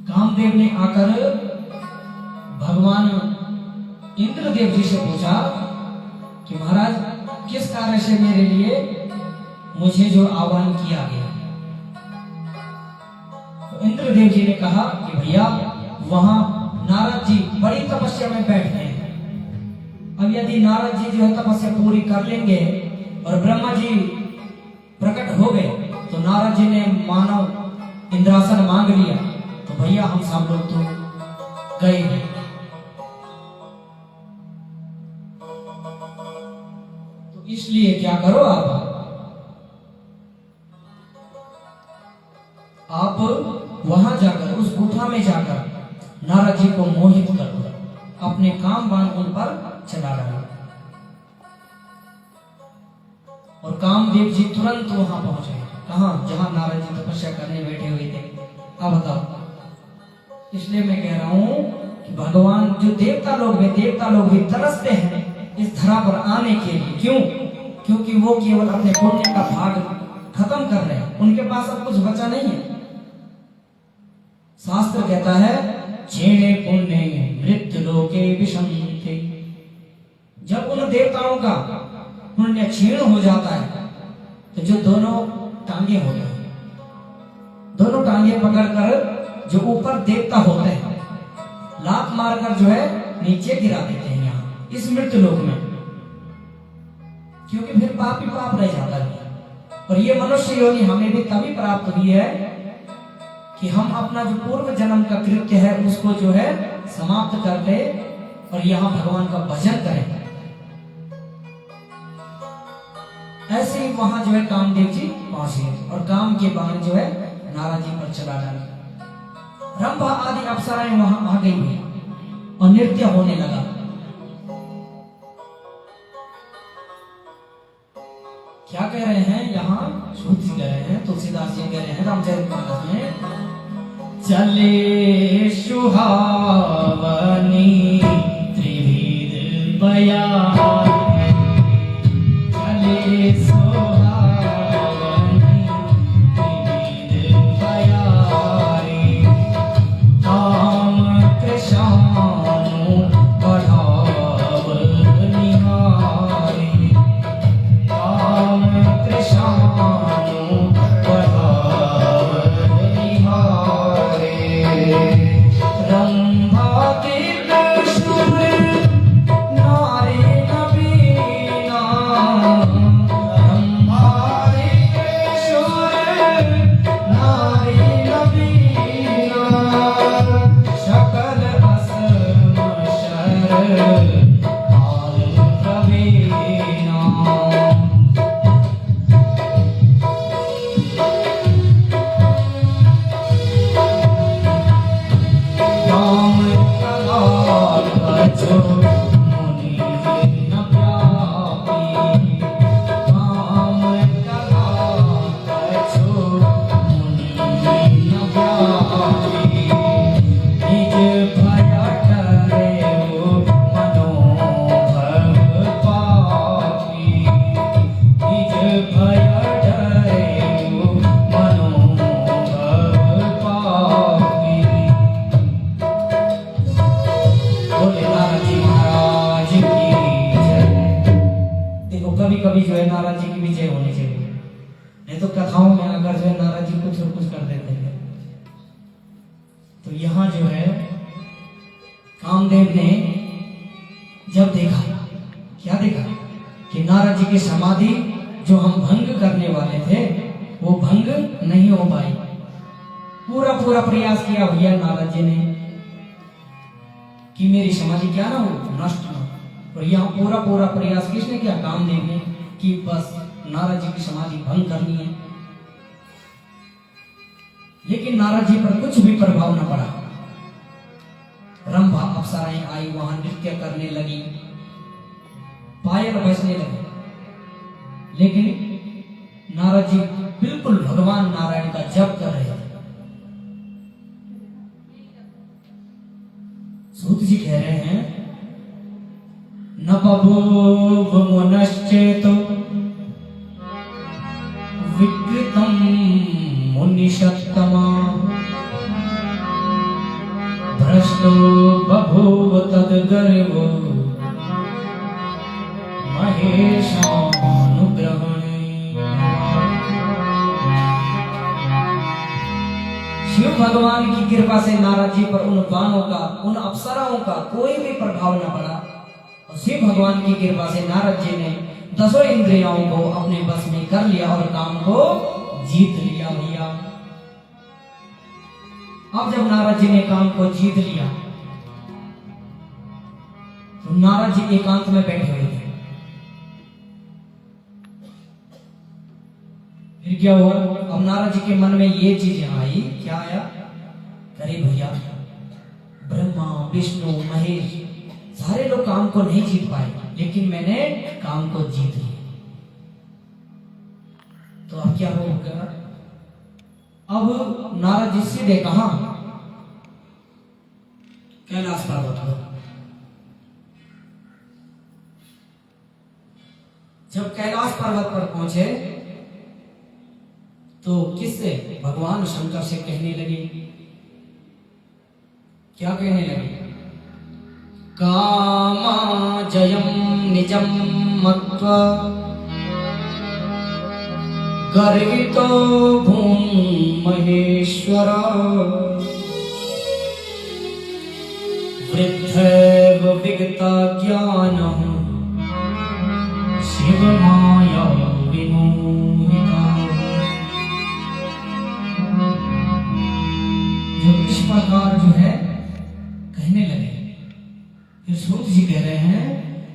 कामदेव ने आकर भगवान इंद्रदेव जी से पूछा कि महाराज किस कार्य से मेरे लिए मुझे जो आह्वान किया गया। तो इंद्रदेव जी ने कहा कि भैया वहां नारद जी बड़ी तपस्या में बैठे हैं। अब यदि नारद जी जो है तपस्या पूरी कर लेंगे और ब्रह्मा जी प्रकट हो गए तो नारद जी ने मानव इंद्रासन मांग लिया तो भैया हम सब लोग तो गए हैं। तो इसलिए क्या करो आप वहां जाकर उस गुफा में जाकर नारद जी को मोहित कर दो, अपने काम बाण उन पर चला डालो। और कामदेव जी तुरंत वहां पहुंचे। कहां? जहां नारद जी तपस्या करने बैठे हुए थे। अब बताओ। इसलिए मैं कह रहा हूं कि भगवान जो देवता लोग भी तरसते हैं इस धरा पर आने के लिए। क्यों? क्योंकि वो केवल अपने पुण्य का भाग खत्म कर रहे हैं, उनके पास अब कुछ बचा नहीं है। शास्त्र कहता है क्षीणे पुण्य मृत्यु लोके विषंते। जब उन देवताओं का पुण्य क्षीण हो जाता है तो जो दोनों टांगे होते हैं, दोनों टांगे पकड़कर जो ऊपर देवता होते हैं लात मारकर जो है नीचे गिरा देते हैं यहाँ इस मृत्यु लोक में। क्योंकि फिर पाप ही पाप रह जाता है। और ये मनुष्य योनि हमें भी तभी प्राप्त हुई है कि हम अपना जो पूर्व जन्म का कृत्य है उसको जो है समाप्त कर दे और यहाँ भगवान का भजन करें। ऐसे ही वहां जो है कामदेव जी पहुंचे और काम के बाण जो है नारद जी पर चला डाला। रंभा आदि अप्सराएं वहां आ गई और नृत्य होने लगा। क्या कह रहे हैं यहाँ? सूत जी कह रहे हैं, तुलसीदास जी कह रहे हैं रामचरितमानस में, चले सुहावनी त्रिविध बयान, चले सुहावनी त्रिविध बयानी, काम कृष्ण बढ़ाव निहारी, काम कृष्ण बढ़ाव निहारी। रंभा दिव्य नारी नवीना, रंभा दिव्य नारी नवीना, सकल असमशर काल प्रवीणा। राम कलाल बचो मुनि न व्यापी, राम कलाल बचो मुनि न व्यापी, निज भय डरे मनोभव पापी, निज भय डरे मनोभव पापी। बोले नारद जी महाराज की जय। देखो कभी कभी जो है नारद जी की भी जय होनी चाहिए, नहीं तो कथाओं में अगर जो है नारद जी कुछ और कुछ कर देते हैं। तो यहाँ जो है कामदेव ने जब देखा, क्या देखा कि नारद जी की समाधि जो हम भंग करने वाले थे वो भंग नहीं हो पाई। पूरा प्रयास किया भैया नारद जी ने कि मेरी समाधि क्या ना हो, नष्ट ना हो। और यहाँ पूरा प्रयास किसने किया? कामदेव ने, कि बस नारद जी की समाधि भंग करनी है। लेकिन नारद जी पर कुछ भी प्रभाव न पड़ा। रंभा अप्सराएं आई, वहां नृत्य करने लगी, पायल बजने लगे। लेकिन नारद जी बिल्कुल भगवान नारायण का जप कर रहे थे। सूत जी कह रहे हैं, न विष्णु बभूव तद्गर्वो महेशानुग्रहणे। शिव भगवान की कृपा से नारद जी पर उन बाणों का, उन अप्सराओं का कोई भी प्रभाव न पड़ा। और शिव भगवान की कृपा से नारद जी ने 10 इंद्रियों को अपने बस में कर लिया और काम को जीत लिया भैया। अब जब नारद जी ने काम को जीत लिया तो नारद जी एकांत में बैठे हुए थे। फिर क्या हुआ? अब नारद जी के मन में ये चीजें आई। क्या आया? अरे भैया, ब्रह्मा विष्णु महेश सारे लोग काम को नहीं जीत पाए, लेकिन मैंने काम को जीत लिया। तो अब क्या होगा? अब नारद जी सीधे कहां? कैलाश पर्वत पर। जब कैलाश पर्वत पर पहुंचे तो किससे? भगवान शंकर से कहने लगे। क्या कहने लगे? कामाजयं निजं मत्वा गर्वितो भून्महेश्वर वृद्धैव विगता ज्ञानः शिवमाया विमोहिता। जो इस प्रकार जो है कहने लगे। फिर सूत जी कह रहे हैं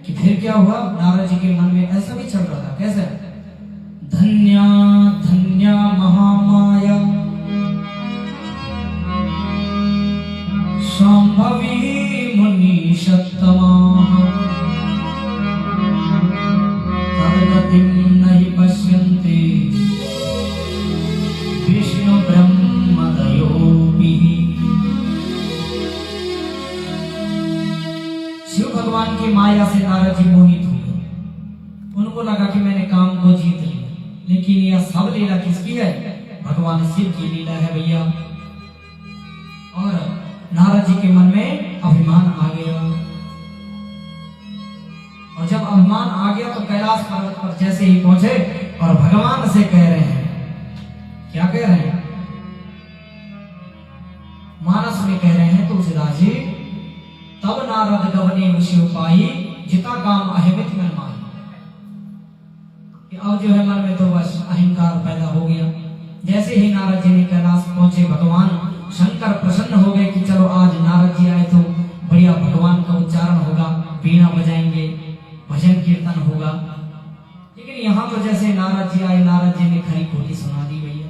कि फिर क्या हुआ? नारद जी के मन में ऐसा भी चल रहा था। कैसे? धन्या धन्या महामाया संभवी मुनीषत्तमा तद्गतिं नहि पश्यन्ति विष्णु ब्रह्मदयोभिः। शिव भगवान की माया से नारद जी मोहित हो गए। उनको लगा कि मैंने काम को जीत लिया, लेकिन यह सब लीला किसकी है? भगवान शिव की लीला है भैया। और नारद जी के मन में अभिमान आ गया। और जब अभिमान आ गया तो कैलाश पर्वत पर जैसे ही पहुंचे और भगवान से कह रहे हैं। क्या कह रहे हैं? मानस में कह रहे हैं तुलसीदास जी, तब नारद गवने शिव पाई जिता काम अहिमित मन माई। अब जो है मन में तो बस अहंकार पैदा हो गया। जैसे ही नारद जी ने कैलाश पहुंचे, भगवान शंकर प्रसन्न हो गए कि चलो आज नारद जी आए तो बढ़िया भगवान का उच्चारण होगा, वीणा बजाएंगे, भजन कीर्तन होगा। लेकिन यहाँ तो जैसे नारद जी आए, नारद जी ने खरी खोटी सुना दी भैया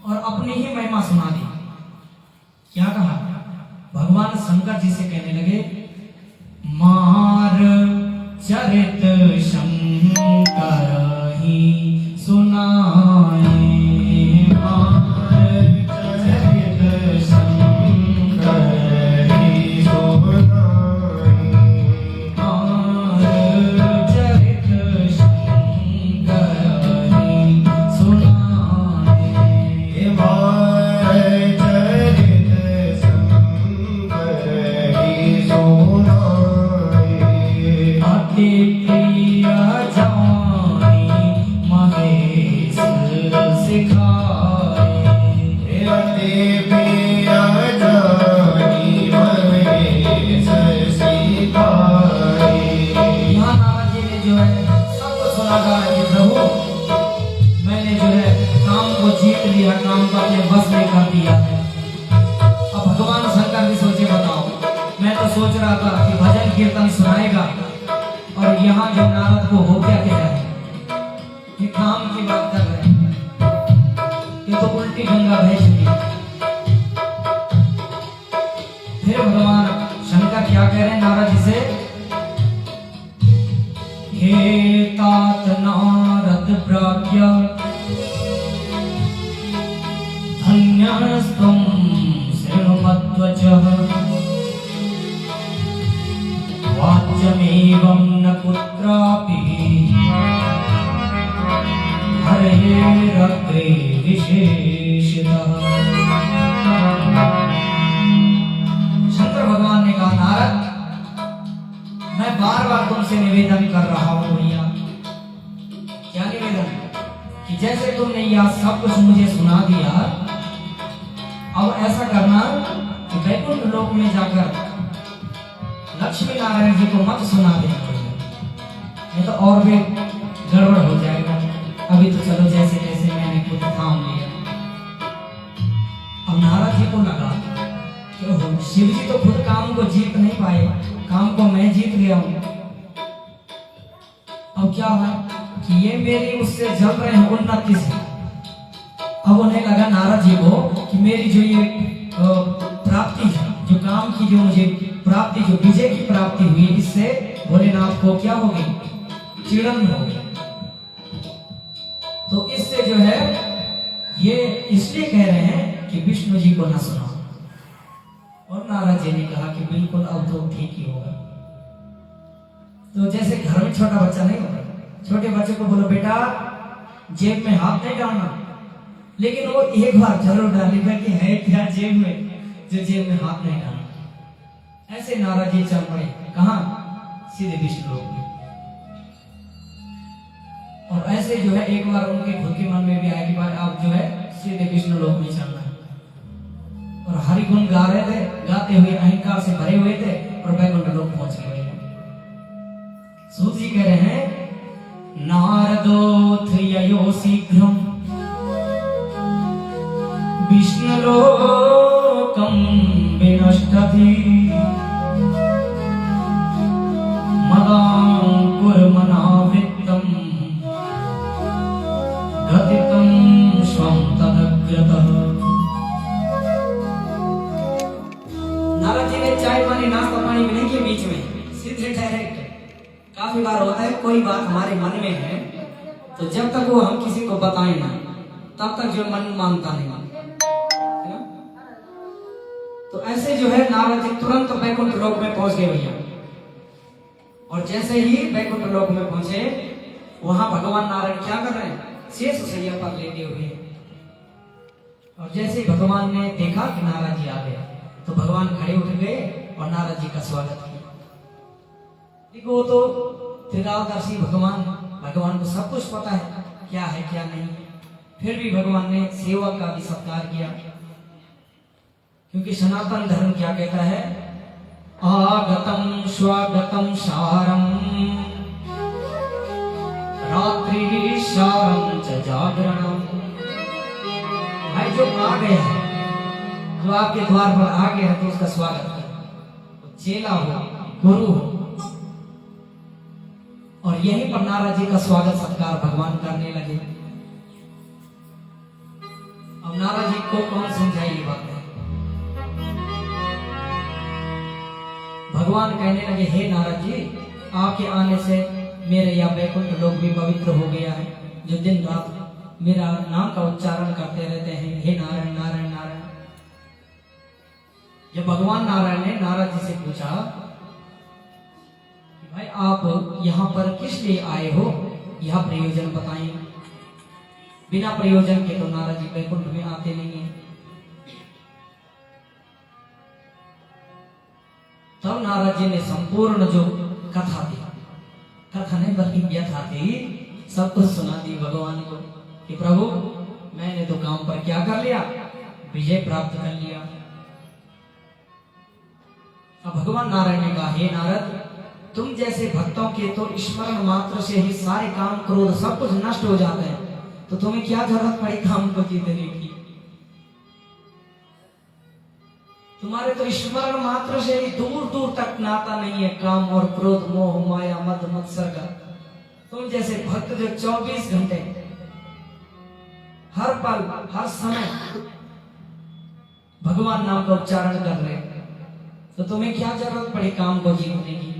और अपनी ही महिमा सुना दी। क्या कहा? भगवान शंकर जी से कहने लगे, मार चरित शंकर ही सुनाए। मार चरित शंकर ही सुनाए। मार चरित शंकर ही सुनाए। मार चरित शंकर ही सुनाए। अति प्रिय जानी महेश सिखाए। अति प्रिय जानी महेश सिखाए। यहाँ नारद जी ने जो है सबको सुना गा कि प्रभु मैंने जो है काम को जीत लिया, काम को अपने बस में कर दिया है। अब भगवान शंकर भी सोचे, बताओ मैं तो सोच रहा था कि भजन कीर्तन सुनाएगा और यहाँ जो नारद को हो क्या कह रहे हैं? ये काम की बात कर रहे हैं। ये तो उल्टी गंगा बह चुकी है। फिर भगवान शंकर क्या कह रहे हैं नारद जी से? हे तात नारद प्राज्ञ धन्यस्त्वं शृणुमद्वचः वाच्यमेवं न कुत्रापि हरेरग्रे विशेषतः। बार बार तुमसे निवेदन कर रहा हूं भैया। क्या निवेदन? कि जैसे तुमने यह सब कुछ मुझे सुना दिया, अब ऐसा करना कि वैकुंठ लोक में जाकर लक्ष्मी नारायण जी को मत सुना देना, नहीं तो और भी गड़बड़ हो जाएगा। अभी तो चलो जैसे तैसे मैंने खुद थाम लिया। अब नारद जी को लगा कि ओहो, शिव जी तो खुद काम को जीत नहीं पाए, काम को मैं जीत गया हूं। अब क्या है कि ये मेरी उससे जल रहे हैं उन्नति से। अब उन्हें लगा नारद जी को कि मेरी जो ये प्राप्ति है, जो काम की जो मुझे प्राप्ति, जो विजय की प्राप्ति हुई, इससे भोलेनाथ को क्या हो गई? चिड़न हो गई। तो इससे जो है ये इसलिए कह रहे हैं कि विष्णु जी को न सुना। और नारद जी ने कहा कि बिल्कुल अब तो ठीक ही होगा। तो जैसे घर में छोटा बच्चा नहीं होता, छोटे बच्चे को बोलो बेटा जेब में हाथ नहीं डालना, लेकिन वो एक बार जरूर डालेगा कि है क्या जेब में, जो जेब में हाथ नहीं डालना। ऐसे नारद जी चल पड़े कहां? सीधे विष्णु लोक में। और ऐसे जो है एक बार उनके खुद के मन में भी आया कि भाई आप जो है सीधे विष्णु लोक में चलना है। और हरि गुण गा रहे थे, गाते हुए अहंकार से भरे हुए थे और वैकुंठ लोक पहुंच गए। सूत जी कह रहे हैं नारदोथ ययो शीघ्रम विष्णु लोकम विनष्टति मदांकुरमनावृत्तम गतितं स्वं तदग्रतः। नारद जी ने चाय पानी नाश्ता पानी भी नहीं किया बीच में, सीधे डायरेक्ट। काफी बार होता है कोई बात हमारे मन में है तो जब तक वो हम किसी को बताएं ना, तब तक जो मन मानता नहीं है ना? तो ऐसे जो है नारद जी तुरंत वैकुंठ लोक में पहुंच गए भैया। और जैसे ही वैकुंठ लोक में पहुंचे, वहां भगवान नारायण क्या कर रहे हैं? शेष सैया पर लेटे हुए। और जैसे ही भगवान ने देखा कि नारद जी आ गए, तो भगवान खड़े उठ गए और नारद जी का स्वागत किया। देखो वो तो त्रिकालदर्शी भगवान, भगवान को सब कुछ पता है क्या है क्या नहीं, फिर भी भगवान ने सेवक का भी सत्कार किया। क्योंकि सनातन धर्म क्या कहता है? आगतम स्वागतम सारम रात्रि सारम च जागरणम। भाई जो आ गया है, जो आपके द्वार पर आ गया है, तो उसका स्वागत करो। चेला हो, गुरु हो। और यहीं पर नारद जी का स्वागत सत्कार भगवान करने लगे। अब नारद जी को कौन समझाए ये बात है? भगवान कहने लगे हे नारद जी, आपके आने से मेरे यह वैकुंठ लोक भी पवित्र हो गया है, जो दिन रात मेरा नाम का उच्चारण करते रहते हैं, हे नारायण नारायण नारायण। जब भगवान नारायण ने नारद जी से पूछा कि भाई आप यहाँ पर किस लिए आए हो, यह प्रयोजन बताएं। बिना प्रयोजन के तो नारद जी वैकुंठ में आते नहीं है। तब नारद जी ने संपूर्ण जो कथा थी, कथा नहीं बल्कि व्यथा थी, सब कुछ सुना दी भगवान को कि प्रभु मैंने तो काम पर क्या कर लिया? विजय प्राप्त कर लिया। अब भगवान नारायण ने कहा हे नारद, तुम जैसे भक्तों के तो स्मरण मात्र से ही सारे काम क्रोध सब कुछ नष्ट हो जाते हैं, तो तुम्हें क्या जरूरत पड़ी काम को जीतने की? तुम्हारे तो स्मरण मात्र से ही दूर दूर तक नाता नहीं है काम और क्रोध मोह माया मद मत्सर का। तुम जैसे भक्त जो 24 घंटे हर पल हर समय भगवान नाम का उच्चारण कर रहे, तो तुम्हें क्या जरूरत पड़ी काम को जीतने की?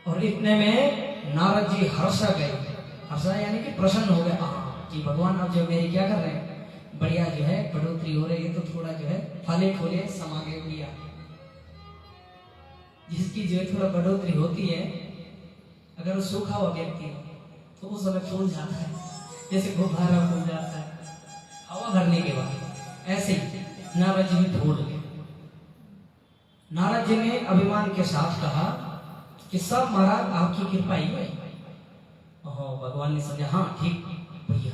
और इतने में नारद जी हर्षा गए। हर्षा यानी कि प्रसन्न हो गए कि भगवान अब जो मेरी क्या कर रहे हैं, बढ़िया जो है बढ़ोतरी हो रही है, तो थोड़ा जो है फले फूले समागे दिया। जिसकी जो है थोड़ा बढ़ोतरी होती है, अगर सूखा हुआ व्यक्ति तो उस समय फूल जाता है, जैसे गुब्बारा फूल जाता है हवा भरने के बाद। ऐसे ही नारद जी भी फूल गए। नारद जी ने अभिमान के साथ कहा कि सब महाराज आपकी कृपा ही है। ओहो, भगवान ने समझा, हाँ ठीक भैया।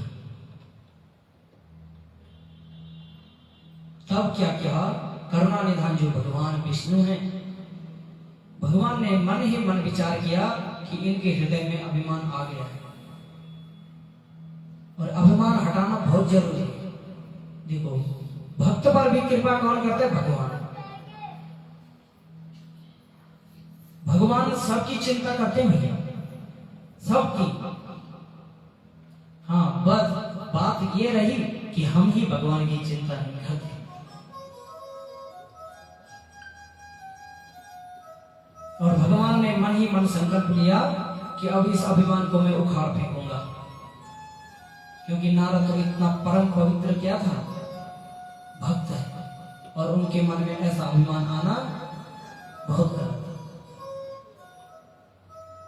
तब क्या किया, करुणा निधान जो भगवान विष्णु हैं, भगवान ने मन ही मन विचार किया कि इनके हृदय में अभिमान आ गया है और अभिमान हटाना बहुत जरूरी है। देखो, भक्त पर भी कृपा कौन करता है? भगवान। भगवान सबकी चिंता करते हैं भैया, सबकी। हाँ, बस बात ये रही कि हम ही भगवान की चिंता नहीं करते। और भगवान ने मन ही मन संकल्प लिया कि अब इस अभिमान को मैं उखाड़ फेंकूंगा, क्योंकि नारद तो इतना परम पवित्र क्या था, भक्त है, और उनके मन में ऐसा अभिमान आना बहुत गलत।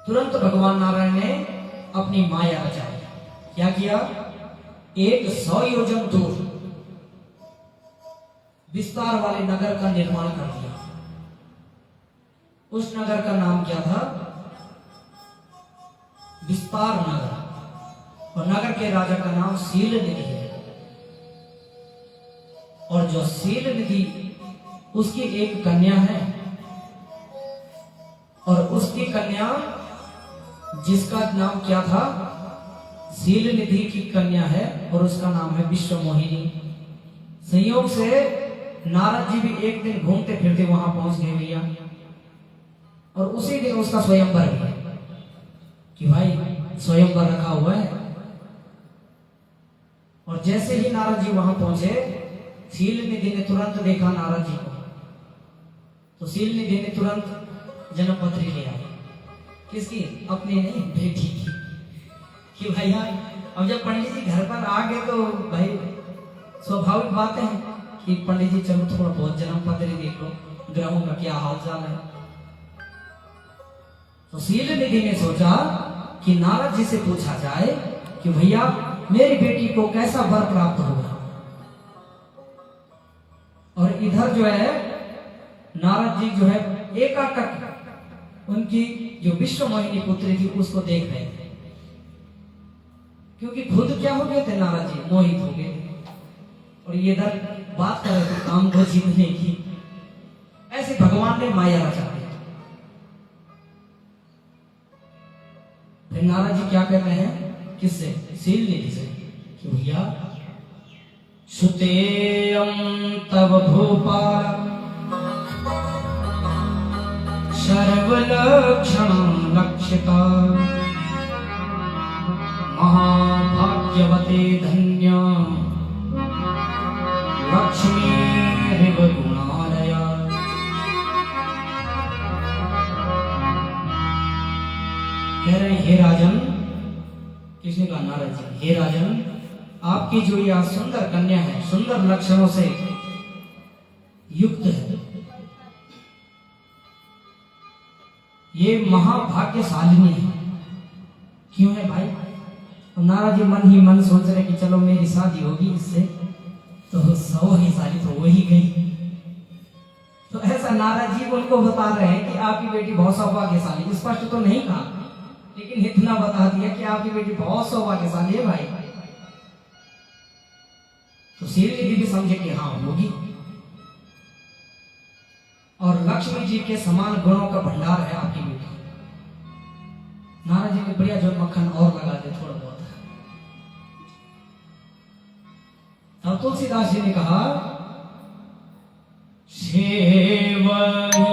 तुरंत भगवान नारायण ने अपनी माया रचाई। क्या किया? 100 योजन दूर विस्तार वाले नगर का निर्माण कर दिया। उस नगर का नाम क्या था? विस्तार नगर। और नगर के राजा का नाम शील निधि है। और जो शील निधि, उसकी एक कन्या है, और उसकी कन्या जिसका नाम क्या था? शील निधि की कन्या है, और उसका नाम है विश्व मोहिनी। संयोग से नारद जी भी एक दिन घूमते फिरते वहां पहुंच गए भैया, और उसी दिन उसका स्वयंवर है कि भाई स्वयंवर रखा हुआ है। और जैसे ही नारद जी वहां पहुंचे, शील निधि ने तुरंत देखा नारद जी को, तो शील निधि ने तुरंत जन्म पत्री ले आई। किसकी? अपनी नहीं, बेटी की। कि भैया अब जब पंडित जी घर पर आ गए तो भाई स्वाभाविक बात है कि पंडित जी चलो थोड़ा बहुत जन्म पत्री देख लो, ग्रहों का क्या हाल चाल है। तो शील निधि ने सोचा कि नारद जी से पूछा जाए कि भैया मेरी बेटी को कैसा वर प्राप्त होगा। और इधर जो है नारद जी जो है एकाटक उनकी जो विश्व मोहिनी पुत्री थी उसको देख रहे थे, क्योंकि खुद क्या हो गए थे नारद जी, मोहित हो गए थे। और ये इधर बात कर रहे थे काम को जीतने की। ऐसे भगवान ने माया रचा दिया। फिर नारद जी क्या कर रहे हैं? किससे? शील निधि से कि भैया सुतेयं तव भूपाल सर्वलक्षण लक्षिता महाभाग्यवते धन्य लक्ष्मीरिव गुणालया। कह रहे हे राजन, किसने कहा? नारद जी। हे राजन, आपकी जो यह सुंदर कन्या है, सुंदर लक्षणों से युक्त है, ये महाभाग्यशालिनी है। क्यों है भाई? तो नारद जी मन ही मन सोच रहे कि चलो मेरी शादी होगी इससे तो 100 ही शादी तो हो ही गई। तो ऐसा नारद जी उनको बता रहे हैं कि आपकी बेटी बहुत सौभाग्यशाली। स्पष्ट तो नहीं कहा, लेकिन इतना बता दिया कि आपकी बेटी बहुत सौभाग्यशाली है भाई। तो शील निधि भी समझे कि हाँ होगी, और लक्ष्मी जी के समान गुणों का भंडार है आपकी बेटी। नारद जी ने बढ़िया जो मक्खन और लगा दे थोड़ा बहुत। तब तुलसीदास जी ने कहा सेवहि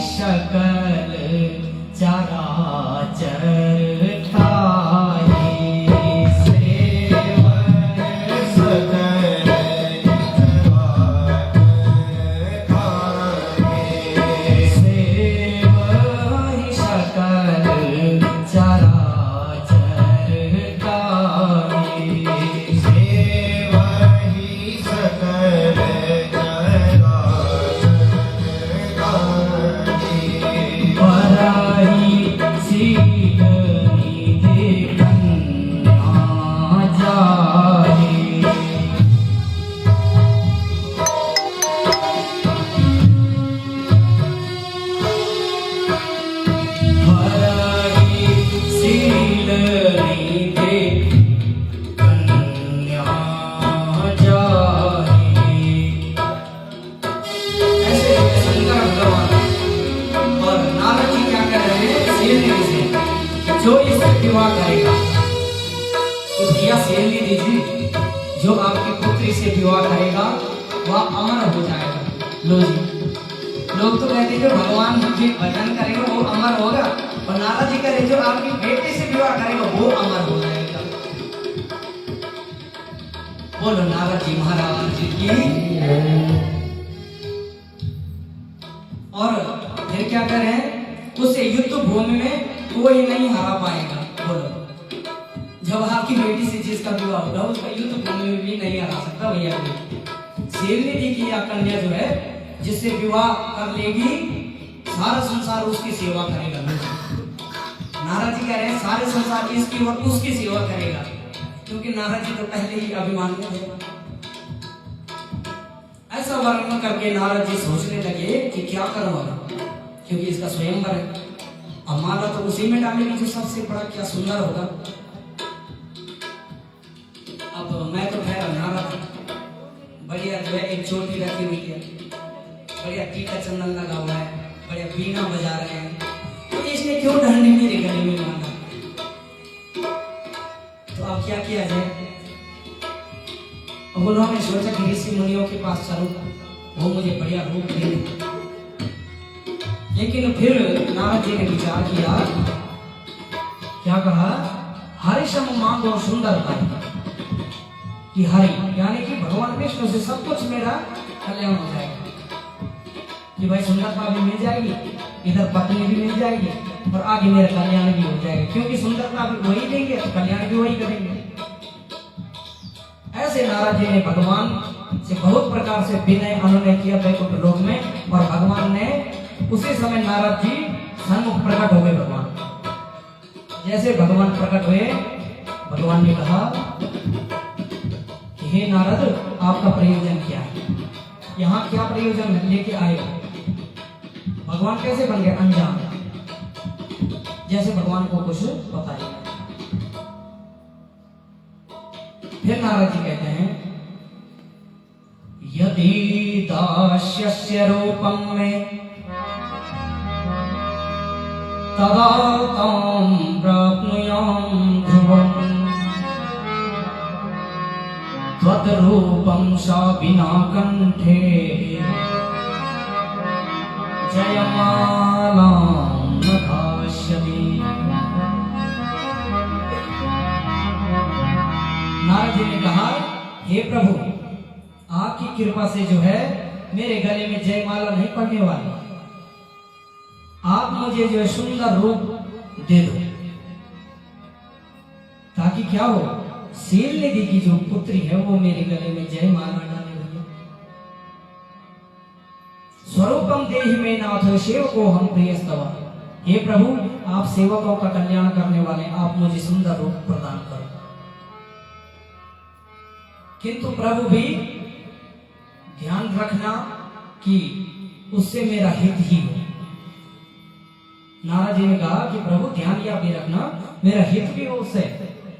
सकल चराचर खाए, सेवहि सकल चराचर खाए, सेवहि सकल चराचर खाए, सेवहि सकल चराचर जो इससे विवाह करेगा, तो भैया सेल दीजिए, जो आपकी पुत्री से विवाह करेगा वह अमर हो जाएगा। लो जी, लोग तो कहते हैं जो भगवान जी भजन करेगा वो अमर होगा, और नारद जी कह रहे जो आपकी बेटे से विवाह करेगा वो अमर हो जाएगा। बोलो नारद जी महाराज जी की। और फिर क्या करें, उसे युद्ध भूमि में कोई नहीं हरा पाएगा। बोलो, जब आपकी बेटी से जिसका विवाह होगा उसका युद्ध भूमि में भी नहीं हरा सकता भैया। शेरनी दी की या कन्या जो है जिससे विवाह कर लेगी, सारा संसार उसकी सेवा करेगा। नारद जी कह रहे हैं सारे संसार इसकी और उसकी सेवा करेगा, क्योंकि नारद जी तो पहले ही अभिमान में थे। ऐसा वर्णन करके नारद जी सोचने लगे कि क्या करूं, क्योंकि इसका स्वयंवर है, अब माला तो उसी में डालेगी जो सबसे बड़ा क्या सुंदर होगा। अब मैं तो ठहरा नारद, बढ़िया जो है एक चोटी रखी हुई है, बढ़िया टीका चंदन लगा हुआ है, बढ़िया बीना बजा रहे हैं, तो इसने क्यों डंडी मेरे गले में मांगा। तो अब क्या किया जाए। अब उन्होंने सोचा कि ऋषि मुनियों के पास चलूं, वो मुझे बढ़िया रूप दे। लेकिन फिर नारद जी ने विचार किया, क्या कहा, हरि सम मांगो सुंदरता, कि हरि यानी कि भगवान विष्णु से सब कुछ मेरा कल्याण हो जाएगा, कि भाई सुंदरता भी मिल जाएगी, इधर पत्नी भी मिल जाएगी, और आगे मेरा कल्याण भी हो जाएगा, क्योंकि सुंदरता भी वही देंगे तो कल्याण भी वही करेंगे। ऐसे नारद जी ने भगवान से बहुत प्रकार से विनय अनुनय किया वैकुंठ लोक में, और भगवान ने उसी समय नारद जी सन्मुख प्रकट हो गए। भगवान जैसे भगवान प्रकट हुए, भगवान ने कहा कि हे नारद, आपका प्रयोजन क्या है, यहाँ क्या प्रयोजन लेके आए हो। भगवान कैसे बन गए अनजान, जैसे भगवान को कुछ पता ही नहीं। फिर नारद जी कहते हैं, यदि दास्यस्य रूपं में तदा तां प्राप्नुयां ध्रुवम्, त्वद्रूपं सा विना कंठे जयमालां न दास्यति। नारद जी ने कहा, हे प्रभु, आपकी कृपा से जो है मेरे गले में जयमाला नहीं पड़ने वाली, आप मुझे जो है सुंदर रूप दे दो, ताकि क्या हो, शीलनिधि की जो पुत्री है वो मेरे गले में जयमाला डाले लगे। स्वरूपम देहि में नाथ सेवको हम प्रियस्तवा, हे प्रभु, आप सेवकों का कल्याण करने वाले, आप मुझे सुंदर रूप प्रदान करो। किंतु प्रभु भी ध्यान रखना कि उससे मेरा हित ही हो। नारद जी ने कहा कि प्रभु ध्यान यह भी रखना मेरा हित भी हो उससे,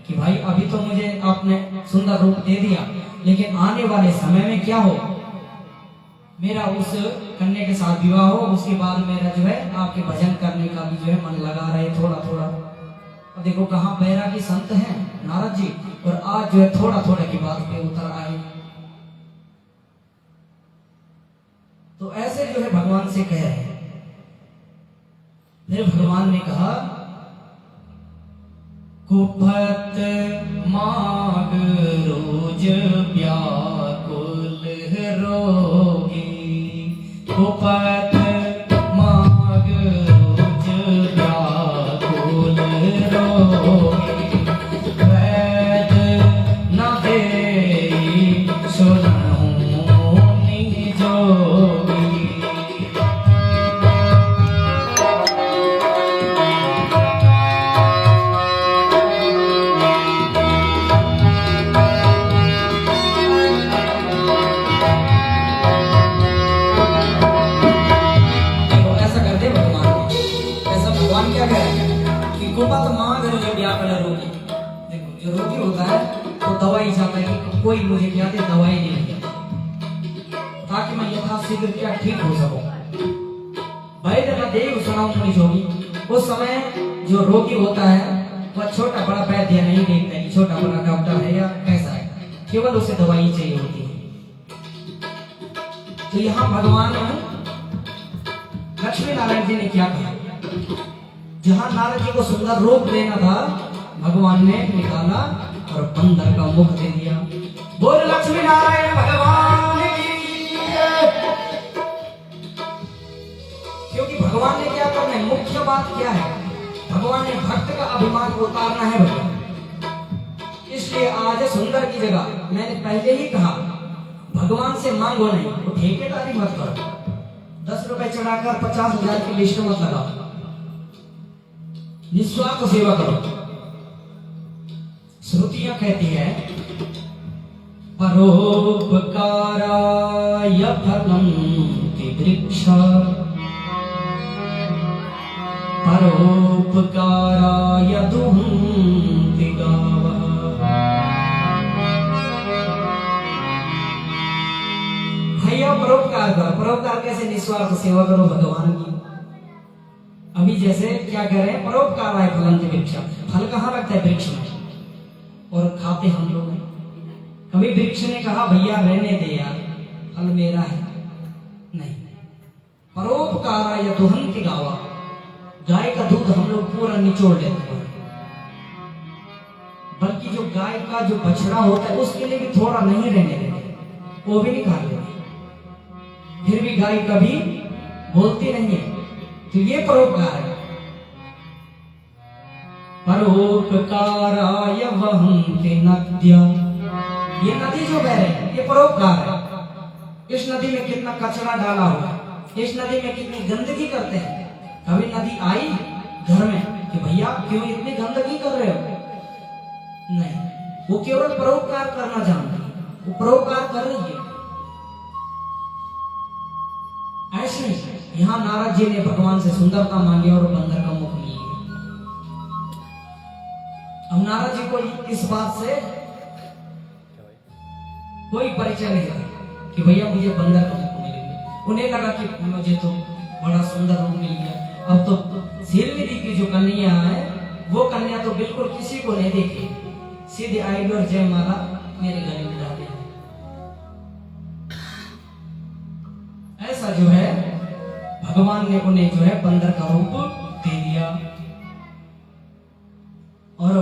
कि भाई अभी तो मुझे आपने सुंदर रूप दे दिया, लेकिन आने वाले समय में क्या हो, मेरा उस कन्या के साथ विवाह हो, उसके बाद मेरा जो है आपके भजन करने का भी जो है मन लगा रहे थोड़ा थोड़ा। अब देखो कहाँ बैरागी संत हैं नारद जी, और आज जो है थोड़ा थोड़ा की बात पे उतर आए। तो ऐसे जो है भगवान से कह रहे हैं। फिर भगवान ने कहा, कुपत माग रोज व्याकुल रोगी, कुपत माग रोज व्याकुल रोगी, वैद न देई सुनहु निजोगी। कुपत मांग जो व्याकुल रोगी, देखो जो रोगी होता है तो दवाई चाहता है कि कोई मुझे क्या दे, दवाई नहीं, ताकि मैं यथाशीघ्र क्या ठीक हो सकूं। वैद्य न देई सुनहु निजोगी, उस समय जो रोगी होता है वह छोटा बड़ा वैद्य नहीं देखता कि छोटा बड़ा डॉक्टर है या कैसा है, केवल उसे दवाई चाहिए होती है। तो यहाँ भगवान लक्ष्मी नारायण जी ने क्या कहा, जहां नारद जी को सुंदर रूप देना था भगवान ने निकाला और बंदर का मुख दे दिया। बोल लक्ष्मी नारायण भगवान की जय। क्योंकि भगवान ने क्या करना है, मुख्य बात क्या है, भगवान ने भक्त का अभिमान उतारना है भगवान। इसलिए आज सुंदर की जगह मैंने पहले ही कहा, भगवान से मांगो नहीं, वो ठेकेदारी मत करो, 10 रुपए चढ़ाकर 50,000 की लिस्ट मत लगाओ, निस्वार्थ सेवा करो। श्रुतियां कहती है परोपकाराय फलन्ति वृक्षा, परोपकाराय दुहन्ति गावः। भैया परोपकार करो, परोपकार कैसे, निस्वार्थ सेवा करो भगवान की। अभी जैसे क्या कह रहे हैं, परोपकाराय फलन्ति वृक्षा, फल कहाँ लगता है, वृक्ष में, और खाते हम लोग हैं। कभी वृक्ष ने कहा भैया रहने दे यार, फल मेरा है, नहीं। परोपकाराय दुहन्ति गावः, गाय का दूध हम लोग पूरा निचोड़ लेते हैं, बल्कि जो गाय का जो बछड़ा होता है उसके लिए भी थोड़ा नहीं रहने देते, वो भी निकाल लेते, फिर भी गाय कभी बोलती नहीं है। तो ये परोपकार है। परोपकाराय वहन्ति नद्या, ये नदी जो बह रही है ये परोपकार है। इस नदी में कितना कचरा डाला हुआ है, इस नदी में कितनी गंदगी करते हैं। कभी नदी आई घर में कि भैया क्यों इतनी गंदगी कर रहे हो, नहीं, वो केवल परोपकार करना जानती है, वो परोपकार कर रही है। ऐसे यहाँ नारद जी ने भगवान से सुंदरता मांगी और बंदर का मुख मिल गया। अब नारद जी को इस बात से कोई परिचय नहीं था कि भैया मुझे बंदर का मुख मिलेगा। उन्हें लगा कि मुझे तो बड़ा सुंदर रूप मिल गया, अब तो शीलनिधि की जो कन्या है वो कन्या तो बिल्कुल किसी को नहीं देखी, सीधे आई और जयमाला मेरे गले में डाल दिया। ऐसा जो है भगवान ने उन्हें जो है बंदर का रूप दे दिया। और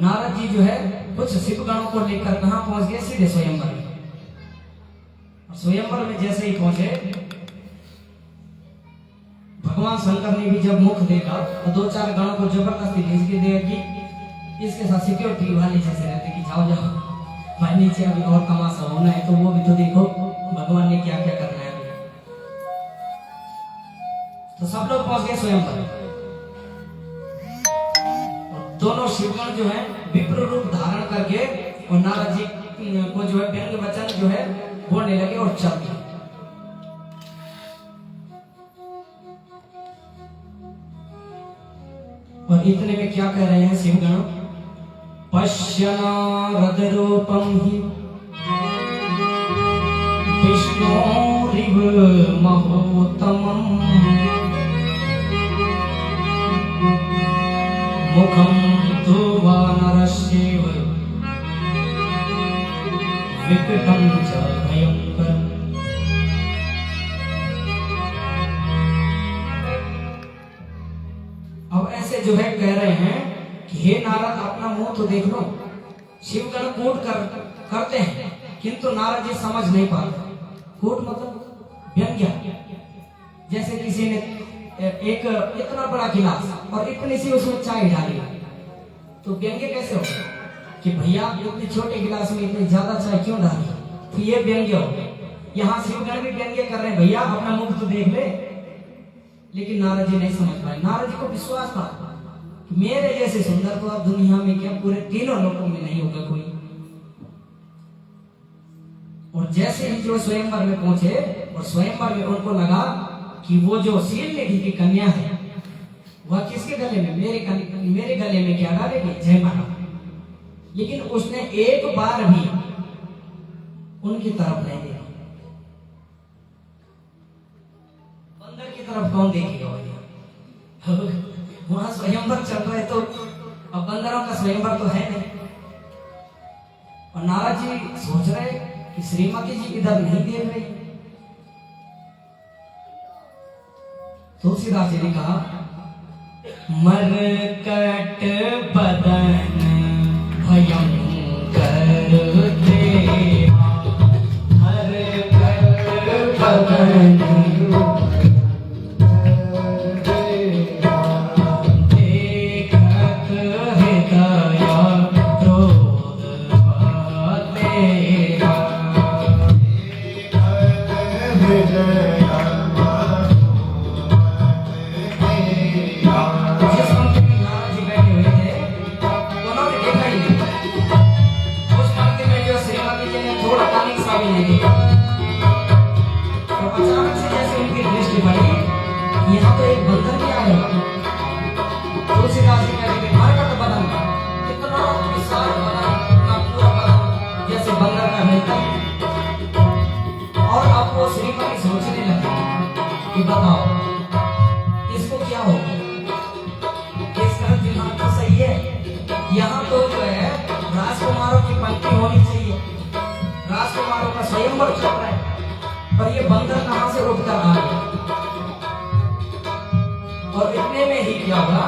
नारद जी जो है कुछ शिवगणों को लेकर कहां पहुंच गए, सीधे स्वयंवर में। स्वयंवर में जैसे ही पहुंचे, भगवान शंकर ने भी जब मुख देखा तो 2-4 गणों को जबरदस्ती भेज के दिया कि इसके साथ सिक्योरिटी वाले जैसे रहते कि जाओ जाओ भाई नीचे अभी और तमाशा होना है, तो वो भी तो देखो भगवान ने क्या क्या करना है। तो सब लोग पहुंच गए स्वयंवर। दोनों शिवगण जो है विप्र रूप धारण करके और नारद जी को जो है व्यंग वचन जो है बोलने लगे और चल दिए। और इतने में क्या कह रहे हैं शिवगण, पश्य नारद रूपम ही विष्णोरिव महोत्तमम् मुखम तु वानरस्यैव विकटं च भयंकरम्। अब ऐसे जो है कह रहे हैं कि हे नारद अपना मुंह तो देख लो। शिवगण कूट करते हैं किंतु नारद जी समझ नहीं पाते। कूट मतलब व्यंग्य, जैसे किसी ने एक इतना बड़ा गिलास और इतनी सी उसमें चाय डाली, तो व्यंग्य कैसे होगा कि भैया इतने छोटे गिलास में इतनी ज्यादा चाय क्यों डाली, तो ये व्यंग्य हो गया। यहाँ शिवगण भी व्यंग्य कर रहे हैं, भैया अपना मुख तो देख ले। लेकिन नारद जी नहीं समझ पाए। नारद जी को विश्वास था कि मेरे जैसे सुंदर तो अब दुनिया में क्या पूरे तीनों लोगों में नहीं होगा कोई। और जैसे ही जो स्वयंवर में पहुंचे और स्वयंवर में उनको लगा कि वो जो शीलनिधि की कन्या है वह किसके गले में, मेरे गले में क्या डालेगी, जयमाला। लेकिन उसने एक बार भी उनकी तरफ नहीं देखा। बंदर की तरफ कौन देखेगा भैया, वहां स्वयंवर चल रहा है तो अब बंदरों का स्वयंवर तो है नहीं। और नारद जी सोच रहे कि श्रीमती जी इधर नहीं देख रही। तुलसीदास जी ने कहा, मरकट बदन भयंकर देहा, मरकट बदन देखत हृदय क्रोध बतेरा। जिस पंक्ति में नारद जी बैठे हुए थे उन्होंने देखा ही नहीं। उस पंक्ति में जो श्रीमती जी ने थोड़ा कानिक सा भी नहीं देखा। तो अचानक से जैसे उनकी दृष्टि पड़ी, यहाँ तो एक बंदर भी आ गया। तुलसीदास जी कहते हैं, मरकट बदन, इतना विशाल बदन, इतना पूरा बदन जैसे बंदर का मिलता है। और अब वो श्रीमती सोचने लगी कि बताओ इसको क्या होगा, इसका दिमाग तो सही है। यहाँ तो जो है राजकुमारों की पंक्ति होनी चाहिए, राजकुमारों का स्वयंवर चल रहा है, पर ये बंदर कहाँ से उठ कर आ गया। और इतने में ही क्या हुआ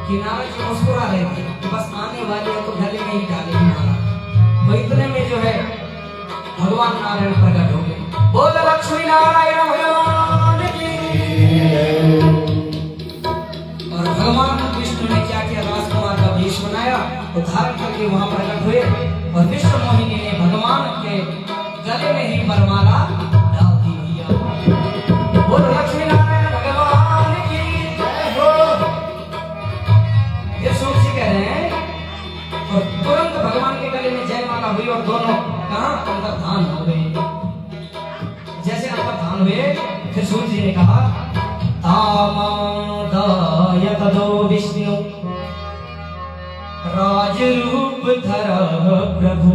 कि नारद जी मुस्कुरा रहे थे कि बस आने वाले है तो गले में ही डालेंगे नारद। तो इतने में जो है भगवान नारायण प्रकट हो गए। बोल लक्ष्मी नारायण भगवान की। और भगवान विष्णु ने क्या किया, राजकुमार का वेश बनाया तो धारण करके वहां प्रकट हुए। और विष्णु मोहिनी ने भगवान के गले में ही वरमाला डाल दी। भैया बोल लक्ष्मी नारायण भगवान की जय हो। ये सूत जी कह रहे हैं। और तुरंत भगवान के गले में जयमाला हुई और दोनों कहां अंतर्धान हो गए। जैसे अंतर्धान हुए फिर सूर्य जी ने कहा, तामादाय तदो विष्णु राज रूप धर प्रभु,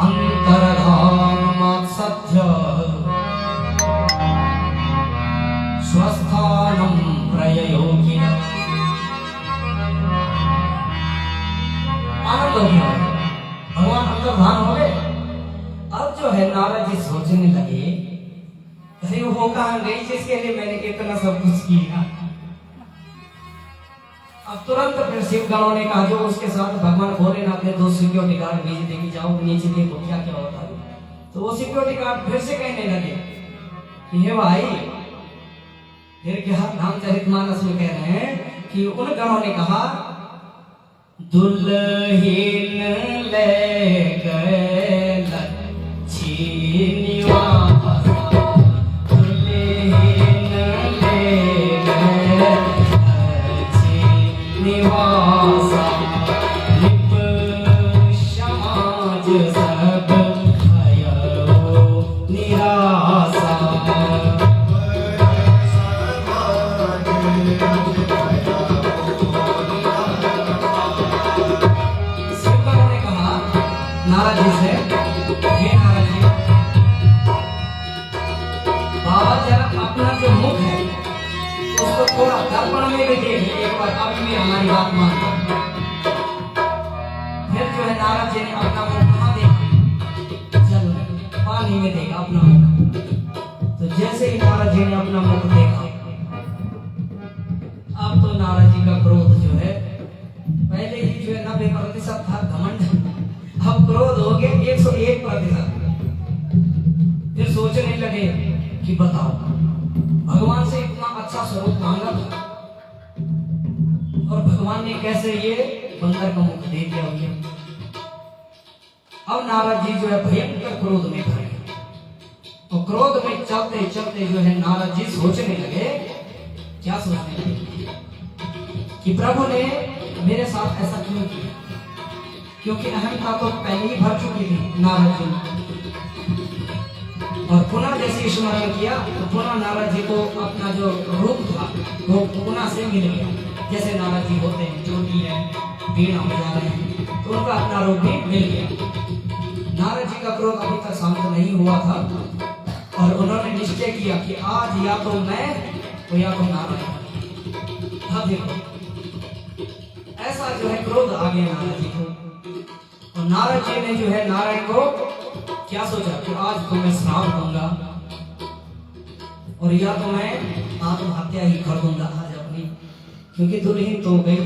अंतर्धान मत्सध्य स्वस्थानम प्रययोगिन। आनंद हो गया, भगवान अंतर्धान हो गए। अब जो है नारद जी सोचने लगे, अरे वो कहां गई जिसके लिए मैंने कितना सब कुछ किया। अब तुरंत फिर शिव गणों ने कहा, जो उसके साथ भगवान भोलेनाथ ने 2 सिक्योरिटी गार्ड भेज देंगे, जाओ नीचे देखो क्या क्या होता है। तो वो सिक्योरिटी गार्ड फिर से कहने लगे कि हे भाई, फिर क्या रामचरितमानस में कह रहे हैं कि उन गणों ने कहा, दुल्हीन ले गए लच्छी निवास, दुल्हीन ले गए लच्छी निवास, लिप समाज सब भयो निराशा। नारद जी से, हे नारद जी, बाबा जरा अपना जो मुख है उसको थोड़ा दर्पण में भी देख ले एक बार, अभी भी हमारी बात मान। फिर जो है नारद जी ने अपना मुख कहाँ देखा, जल में, पानी में देखा अपना मुख। तो जैसे ही नारद जी ने अपना मुख देखा, अब तो नारद जी का क्रोध जो है, पहले ही जो है 90% था घमंड, अब क्रोध हो गए 101%। फिर सोचने लगे कि बताओ, भगवान से इतना अच्छा स्वरूप मांगा था और भगवान ने कैसे ये बंदर का मुख दे दिया उनके। अब नारद जी जो है भयंकर क्रोध में भर गए। तो क्रोध में चलते चलते जो है नारद जी सोचने लगे, क्या सोचने लगे कि प्रभु ने मेरे साथ ऐसा क्यों किया, क्योंकि अहंता तो पहले ही भर चुकी थी नारद जी। और पुनः जैसे स्मरण किया तो पुनः नारद जी को अपना जो रूप था वो पुनः से मिल गया। जैसे नारद जी होते हैं, चोटी है, बीड़ा बजा रहे हैं, तो उनका अपना रूप भी मिल गया। नारद जी का क्रोध अभी तक शांत नहीं हुआ था और उन्होंने निश्चय किया कि आज या तो मैं तो या तो नारायण। अब देखो गया नारद जी को। और नारद जी ने जो है नारायण को क्या सोचा कि आज तो मैं श्राप दूंगा और या तो मैं आत्महत्या ही कर दूंगा आज अपनी, क्योंकि दुल्हन तो गई,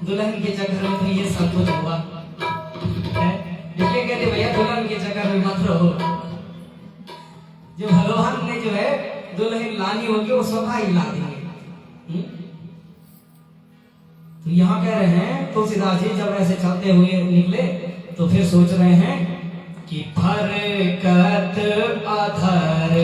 दुल्हन के चक्कर में तो ये सब कुछ हुआ है। इसलिए कहते भैया दुल्हन के चक्कर में मत रहो, जो भगवान ने जो है दुल्हन लानी होगी वो स्वतः ही ला देंगे। तो यहाँ कह रहे हैं तुलसीदास जी जब ऐसे चलते हुए निकले तो फिर सोच रहे हैं कि फरकत अधर